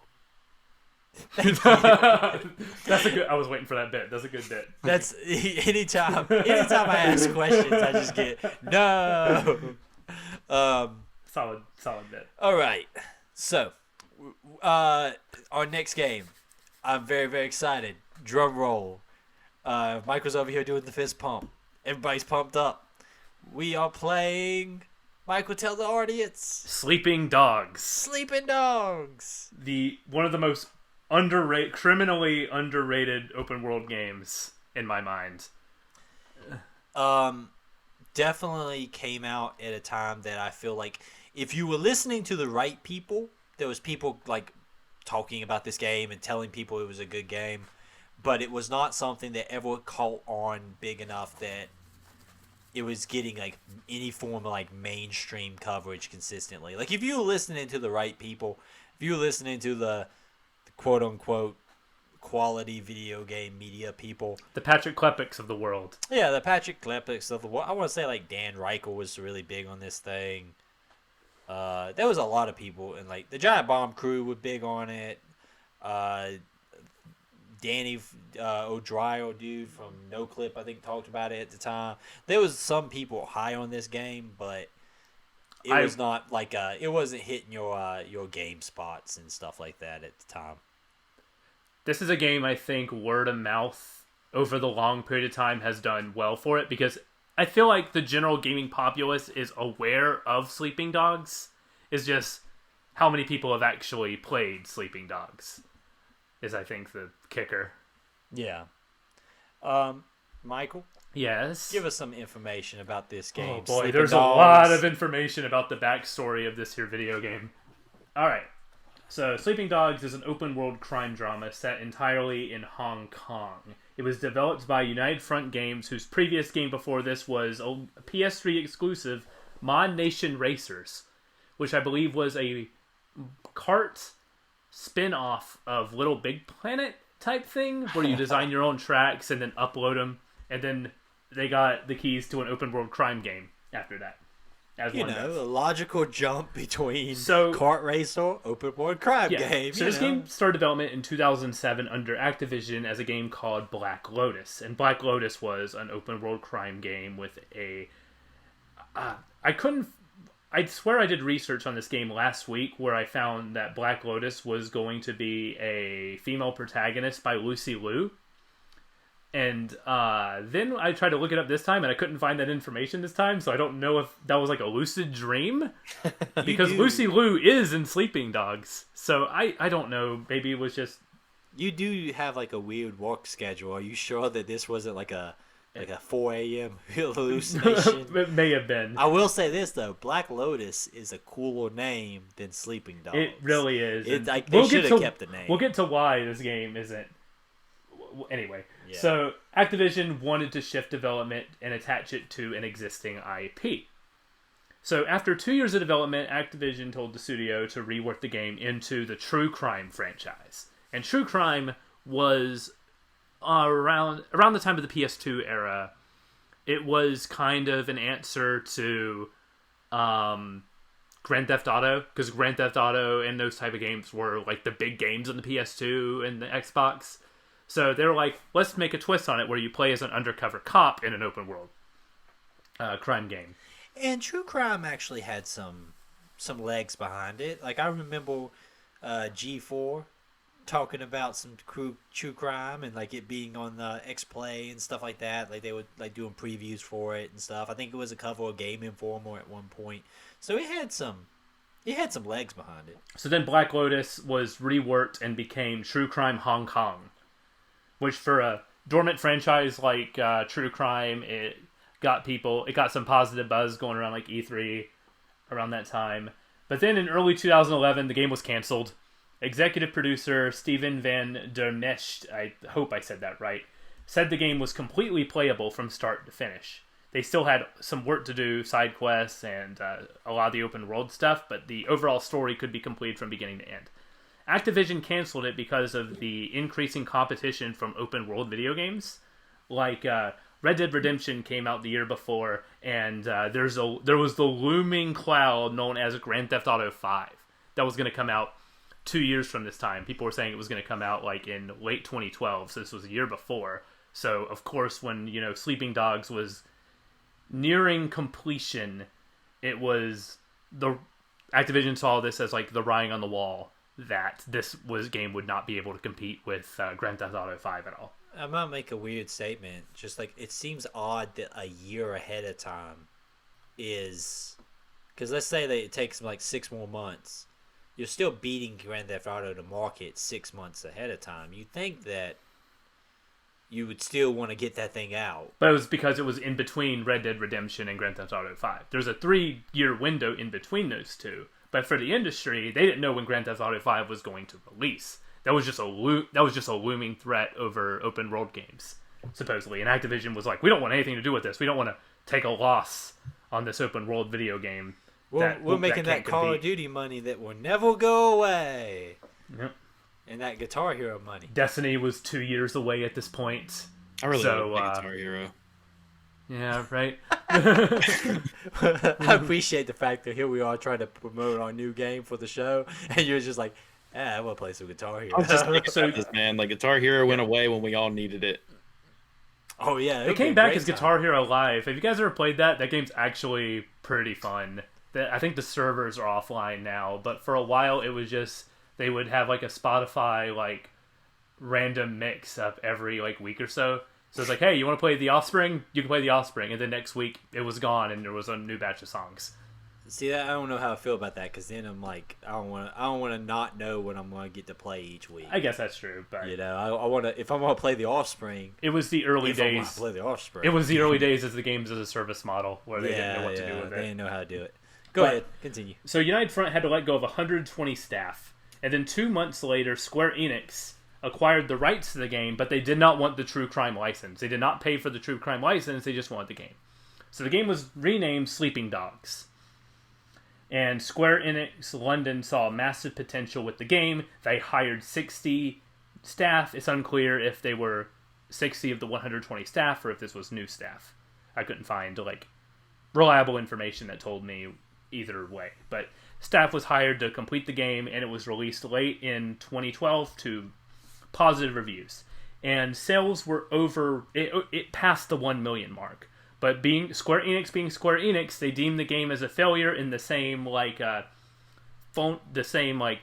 That's a good. I was waiting for that bit. That's a good bit. That's anytime I ask questions, I just get no. Solid bit. All right. So, our next game, I'm very, very excited. Drum roll. Michael's over here doing the fist pump. Everybody's pumped up. We are playing. Michael, tell the audience. Sleeping Dogs. Sleeping Dogs. One of the most criminally underrated open world games in my mind. Definitely came out at a time that I feel like if you were listening to the right people, there was people like talking about this game and telling people it was a good game, but it was not something that ever caught on big enough that it was getting like any form of like mainstream coverage consistently. Like if you were listening to the right people, if you were listening to the quote unquote quality video game media people, the Patrick Klepeks of the world. Yeah, the Patrick Klepeks of the world. I want to say like Dan Reichel was really big on this thing. There was a lot of people, and like the Giant Bomb crew were big on it. Danny O'Dryer, dude from No Clip, I think talked about it at the time. There was some people high on this game, but it was not like it wasn't hitting your game spots and stuff like that at the time. This is a game I think word of mouth over the long period of time has done well for it, because I feel like the general gaming populace is aware of Sleeping Dogs. It's just how many people have actually played Sleeping Dogs is, I think, the kicker. Yeah. Michael? Yes? Give us some information about this game. Oh boy, Sleeping there's Dogs. a lot of information about the backstory of this here video game. Alright. So, Sleeping Dogs is an open-world crime drama set entirely in Hong Kong. It was developed by United Front Games, whose previous game before this was a PS3 exclusive, Mod Nation Racers, which I believe was a kart spin-off of Little Big Planet type thing, where you design your own tracks and then upload them, and then they got the keys to an open-world crime game after that. A logical jump between kart racer, open world crime game. So this game started development in 2007 under Activision as a game called Black Lotus. And Black Lotus was an open world crime game with a... I swear I did research on this game last week where I found that Black Lotus was going to be a female protagonist by Lucy Liu. And then I tried to look it up this time, and I couldn't find that information this time, so I don't know if that was like a lucid dream. Because Lucy Liu is in Sleeping Dogs. So I don't know. Maybe it was just... You do have like a weird work schedule. Are you sure that this wasn't like a 4 a.m. hallucination? It may have been. I will say this, though. Black Lotus is a cooler name than Sleeping Dogs. It really is. They should have kept the name. We'll get to why this game isn't... Anyway, So Activision wanted to shift development and attach it to an existing IP. So after 2 years of development, Activision told the studio to rework the game into the True Crime franchise. And True Crime was around the time of the PS2 era. It was kind of an answer to Grand Theft Auto, because Grand Theft Auto and those type of games were like the big games on the PS2 and the Xbox. So they were like, let's make a twist on it where you play as an undercover cop in an open world crime game. And True Crime actually had some legs behind it. Like I remember G4 talking about some True Crime and like it being on the X-Play and stuff like that. Like they were like doing previews for it and stuff. I think it was a cover of Game Informer at one point. So it had some He had some legs behind it. So then Black Lotus was reworked and became True Crime Hong Kong, which for a dormant franchise like True Crime, it got some positive buzz going around like E3 around that time. But then in early 2011, the game was canceled. Executive producer Steven van der Mescht, I hope I said that right, said the game was completely playable from start to finish. They still had some work to do, side quests, and a lot of the open world stuff, but the overall story could be completed from beginning to end. Activision canceled it because of the increasing competition from open world video games. Like, Red Dead Redemption came out the year before, and there was the looming cloud known as Grand Theft Auto 5 that was going to come out 2 years from this time. People were saying it was going to come out like in late 2012, so this was a year before. So, of course, when, Sleeping Dogs was nearing completion, it was Activision saw this as like the writing on the wall that game would not be able to compete with Grand Theft Auto 5 at all. I'm gonna make a weird statement. Just like it seems odd that a year ahead of time is, because let's say that it takes like 6 more months. You're still beating Grand Theft Auto to market 6 months ahead of time. You'd think that you would still want to get that thing out. But it was because it was in between Red Dead Redemption and Grand Theft Auto 5. There's a 3-year window in between those two. But for the industry, they didn't know when Grand Theft Auto 5 was going to release. That was just a looming threat over open world games, supposedly. And Activision was like, we don't want anything to do with this. We don't want to take a loss on this open world video game. We're making that Call of Duty money that will never go away. Yep. And that Guitar Hero money. Destiny was 2 years away at this point. I really like Guitar Hero. Yeah, right. I appreciate the fact that here we are trying to promote our new game for the show, and you're just like, I want to play some Guitar Hero. I'm just this, man. Like, Guitar Hero went away when we all needed it. Oh, yeah. It came back as Guitar Hero Live. Have you guys ever played that? That game's actually pretty fun. I think the servers are offline now, but for a while it was just, they would have like a Spotify like random mix up every like week or so. So it's like, hey, you want to play The Offspring? You can play The Offspring, and then next week it was gone and there was a new batch of songs. See, I don't know how I feel about that, because then I'm like, I don't want to not know what I'm going to get to play each week. I guess that's true, but I want to, if I'm going to play The Offspring. It was the early days. I want to play The Offspring. It was the early days as the games as a service model where they didn't know what to do with it. They didn't know how to do it. Go ahead, continue. So United Front had to let go of 120 staff, and then 2 months later, Square Enix acquired the rights to the game, but they did not want the True Crime license. They did not pay for the True Crime license, they just wanted the game. So the game was renamed Sleeping Dogs. And Square Enix London saw massive potential with the game. They hired 60 staff. It's unclear if they were 60 of the 120 staff or if this was new staff. I couldn't find reliable information that told me either way. But staff was hired to complete the game, and it was released late in 2012 to positive reviews. And sales were over, it passed the 1 million mark. But Square Enix, they deemed the game as a failure in the same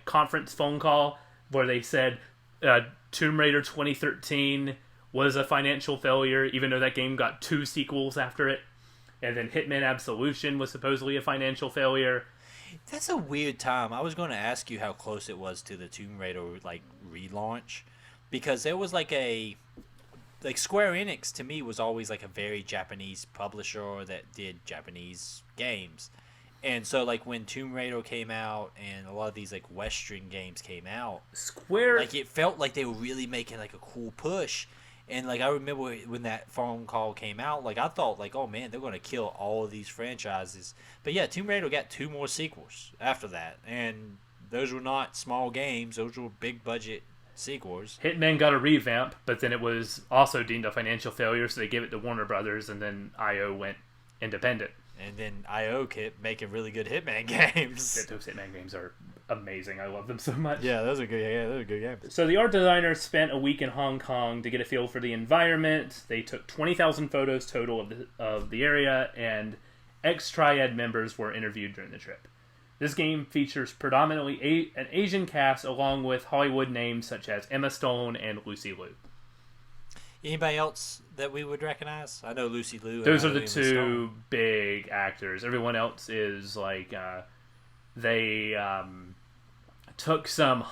conference phone call where they said Tomb Raider 2013 was a financial failure, even though that game got 2 sequels after it. And then Hitman Absolution was supposedly a financial failure. That's a weird time. I was going to ask you how close it was to the Tomb Raider relaunch, because there was Square Enix to me was always a very Japanese publisher that did Japanese games. And so when Tomb Raider came out and a lot of these Western games came out, Square it felt like they were really making a cool push. And I remember when that phone call came out, I thought oh man, they're going to kill all of these franchises. But yeah, Tomb Raider got 2 more sequels after that, and those were not small games, those were big budget sequels. Hitman got a revamp, but then it was also deemed a financial failure, so they gave it to Warner Brothers, and then IO went independent. And then IO kept making really good Hitman games. Those Hitman games are amazing. I love them so much. Yeah, those are good. Yeah, those are good games. So the art designers spent a week in Hong Kong to get a feel for the environment. They took 20,000 photos total of the area, and ex-Triad members were interviewed during the trip. This game features predominantly an Asian cast, along with Hollywood names such as Emma Stone and Lucy Liu. Anybody else that we would recognize? I know Lucy Liu. Those are the 2 big actors. Everyone else is they took some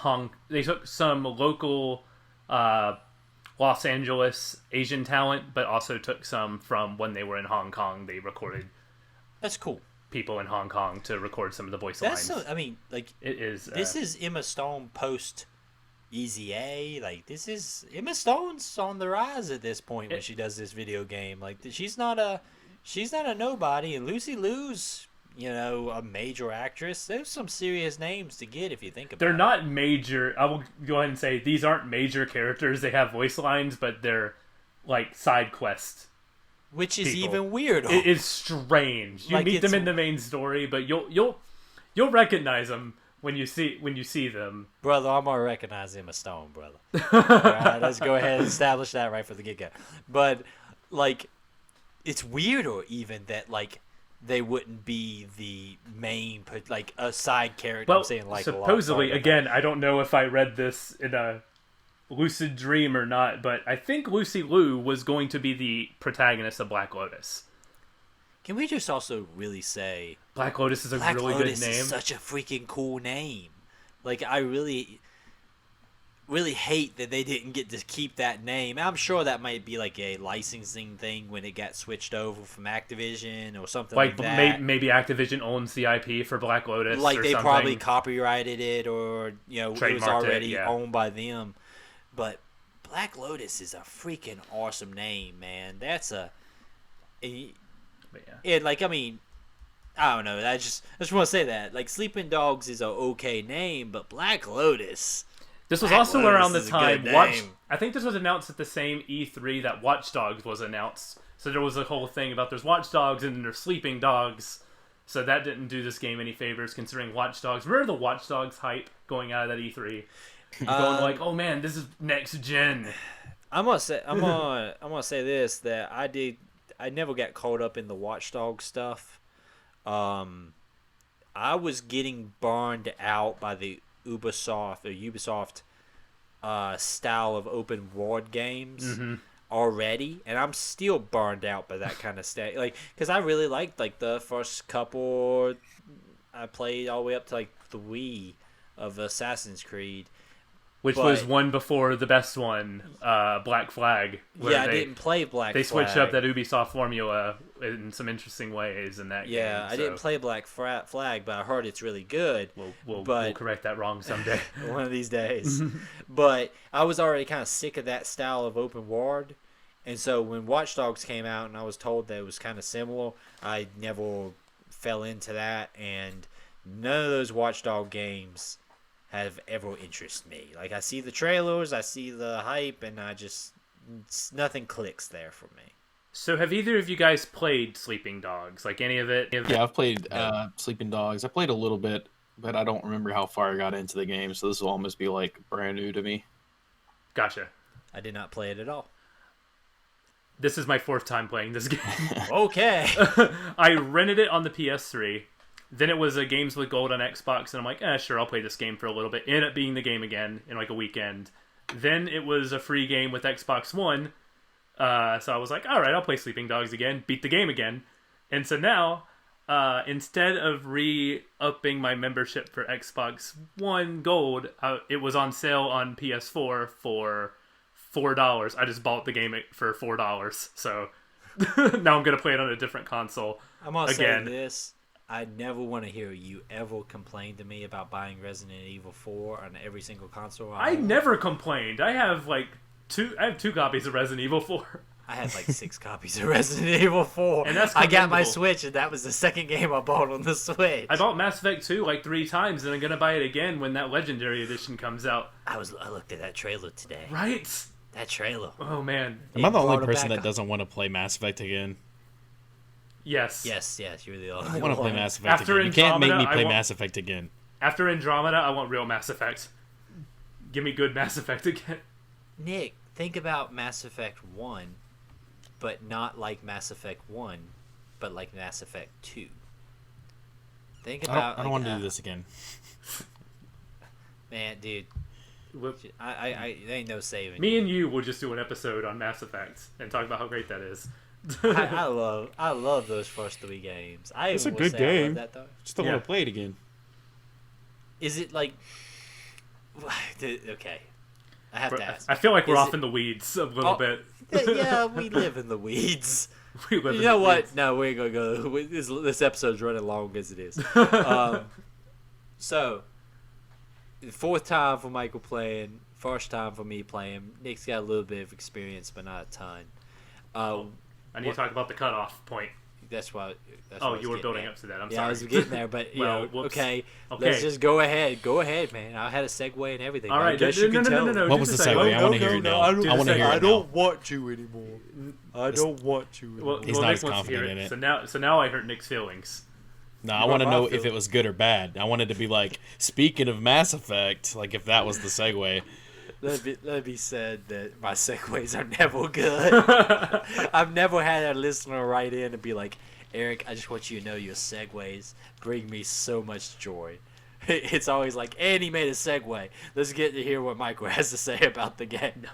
local Los Angeles Asian talent, but also took some from when they were in Hong Kong. They recorded. That's cool. People in Hong Kong to record some of the voice lines. I mean, like it is. This is Emma Stone post Easy A. Like this is Emma Stone's on the rise at this point when she does this video game. Like she's not a nobody, and Lucy Liu's, you know, a major actress. There's some serious names to get if you think about it. They're not major. I will go ahead and say these aren't major characters. They have voice lines, but they're like side quests. Which is people. even weirder. It is strange. You meet them in the main story, but you'll recognize them when you see them. Brother, I'm gonna recognize Emma Stone, brother. All right, let's go ahead and establish that right for the get-go. But like, it's weirder even that like they wouldn't be the main, like a side character. Well, I'm saying like supposedly, again, I don't know if I read this in a lucid dream or not, but I think Lucy Liu was going to be the protagonist of Black Lotus. Can we just also really say Black Lotus is a Black really Lotus good name? is such a freaking cool name. Like I really hate that they didn't get to keep that name. I'm sure that might be like a licensing thing when it got switched over from Activision or something like that. Maybe Activision owns the IP for Black Lotus. Like or they something. probably copyrighted it, or you know, it was already owned by them. But Black Lotus is a freaking awesome name, man. That's and like I mean, I don't know. I just want to say that like Sleeping Dogs is a okay name, but Black Lotus. This was also around the time. I think this was announced at the same E3 that Watch Dogs was announced. So there was a whole thing about there's Watch Dogs and then there's Sleeping Dogs. So that didn't do this game any favors considering Watch Dogs. Remember the Watch Dogs hype going out of that E3? Going like, oh man, this is next gen. I'm gonna say this, that I never got caught up in the Watch Dogs stuff. I was getting burned out by the Ubisoft style of open world games already, and I'm still burned out by that kind of stuff. Like, because I really liked like the first couple. I played all the way up to like 3 of Assassin's Creed. Which was one before the best one, Black Flag. Yeah, I didn't play Black Flag. They switched up that Ubisoft formula in some interesting ways in that game. Yeah, I didn't play Black Flag, but I heard it's really good. We'll correct that wrong someday. One of these days. But I was already kind of sick of that style of open world. And so when Watch Dogs came out and I was told that it was kind of similar, I never fell into that. And none of those Watch Dog games have ever interested me. Like I see the trailers, I see the hype, and nothing clicks there for me. So have either of you guys played Sleeping Dogs? Like any of it? Yeah, I've played Sleeping Dogs. I played a little bit, but I don't remember how far I got into the game, so this will almost be like brand new to me. Gotcha. I did not play it at all. This is my 4th time playing this game. Okay. I rented it on the PS3. Then it was a Games with Gold on Xbox, and I'm like, sure, I'll play this game for a little bit. Ended up being the game again in like a weekend. Then it was a free game with Xbox One, so I was like, all right, I'll play Sleeping Dogs again, beat the game again. And so now, instead of re-upping my membership for Xbox One Gold, it was on sale on PS4 for $4. I just bought the game for $4, so now I'm going to play it on a different console. I'm going to say this. I never want to hear you ever complain to me about buying Resident Evil 4 on every single console. I never complained. I have like 2 copies of Resident Evil 4. I had like 6 copies of Resident Evil 4. And that's I got my Switch, and that was the second game I bought on the Switch. I bought Mass Effect 2 like 3 times, and I'm going to buy it again when that Legendary Edition comes out. I looked at that trailer today. Right? That trailer. Oh, man. Am I the only person that doesn't want to play Mass Effect again? Yes. Yes, you're the only one. I want to play Mass Effect again. You can't make me play Mass Effect again. After Andromeda, I want real Mass Effect. Give me good Mass Effect again. Nick, think about Mass Effect 1, but not like Mass Effect 1, but like Mass Effect 2. Think about... I don't want to do this again. Man, dude. I ain't no saving. Me and you will just do an episode on Mass Effect and talk about how great that is. I love those first 3 games. It's a good game. That, though. Just don't want to play it again. Is it like? Okay, I have to ask. I feel like we're Is off it- in the weeds a little bit. Yeah, we live in the weeds. We live You in know the what? weeds. No, we ain't gonna go. This episode's running long as it is. So, fourth time for Michael playing. First time for me playing. Nick's got a little bit of experience, but not a ton. I need to talk about the cutoff point. That's why. You were building up to that. I'm Yeah, sorry. I was getting there, but Whoops. okay. Okay. Let's just go ahead. Go ahead, man. I had a segue and everything. All right, I guess you can tell. no. What do was the segue. segue? I want to hear it now. I want to hear it I now. don't want you anymore. I don't want you anymore. Well, He's not Nick as wants to hear confident in it. So now I hurt Nick's feelings. No, I What want to about know my if feelings? it was good or bad. I wanted to be like, speaking of Mass Effect, like if that was the segue. Let me said that my segues are never good. I've never had a listener write in and be like, Eric, I just want you to know your segues bring me so much joy. It's always like, and he made a segue. Let's get to hear what Michael has to say about the game.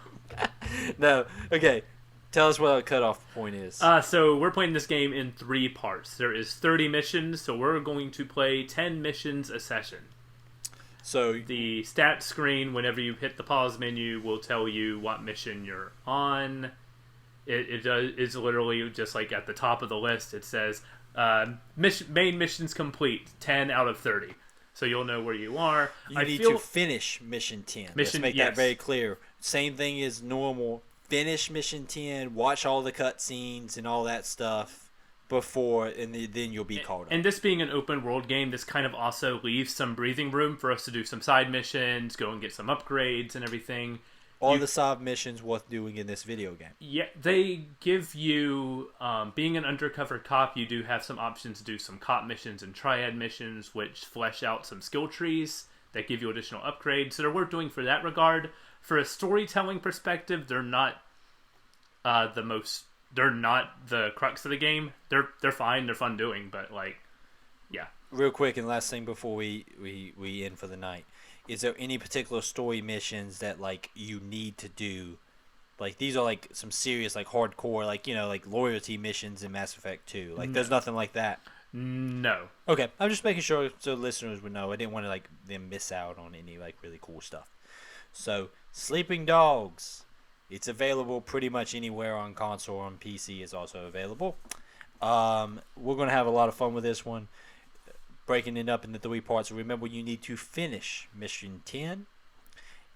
No, okay. Tell us what our cutoff point is. So we're playing this game in 3 parts. There is 30 missions, so we're going to play 10 missions a session. So The stat screen, whenever you hit the pause menu, will tell you what mission you're on. It's literally just like at the top of the list. It says main missions complete, 10 out of 30. So you'll know where you are. you need to finish mission 10. Let's make that yes. very clear. Same thing as normal. Finish mission 10, watch all the cutscenes and all that stuff before, and then you'll be caught up. And this being an open world game, this kind of also leaves some breathing room for us to do some side missions, go and get some upgrades and everything. All the side missions worth doing in this video game. Yeah, they give you, being an undercover cop, you do have some options to do some cop missions and triad missions, which flesh out some skill trees that give you additional upgrades. So they're worth doing for that regard. For a storytelling perspective, they're not they're not the crux of the game. They're fine, they're fun doing, but like, yeah. Real quick, and last thing before we end for the night. Is there any particular story missions that like you need to do? Like these are like some serious like hardcore like like loyalty missions in Mass Effect 2. Like there's nothing like that. No. Okay, I'm just making sure so listeners would know. I didn't want to like them miss out on any like really cool stuff. So Sleeping Dogs, it's available pretty much anywhere on console or on PC. It's also available. We're gonna have a lot of fun with this one. Breaking it up into 3 parts. Remember, you need to finish mission 10.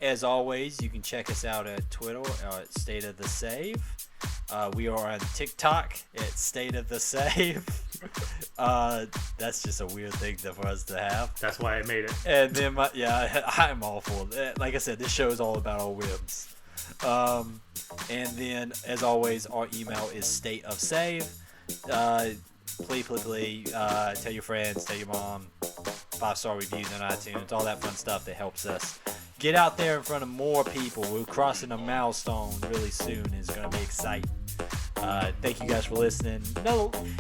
As always, you can check us out at Twitter at State of the Save. We are on TikTok at State of the Save. That's just a weird thing for us to have. That's why I made it. And then, I'm all for it. Like I said, this show is all about our whims. And then, as always, our email is stateofsave. Please, tell your friends, tell your mom, 5-star reviews on iTunes, all that fun stuff that helps us get out there in front of more people. We're crossing a milestone really soon. It's going to be exciting. Thank you guys for listening.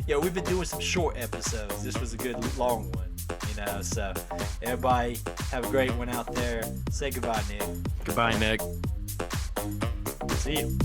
We've been doing some short episodes. This was a good long one, so everybody have a great one out there. Say goodbye, Nick. Goodbye, Nick. See you.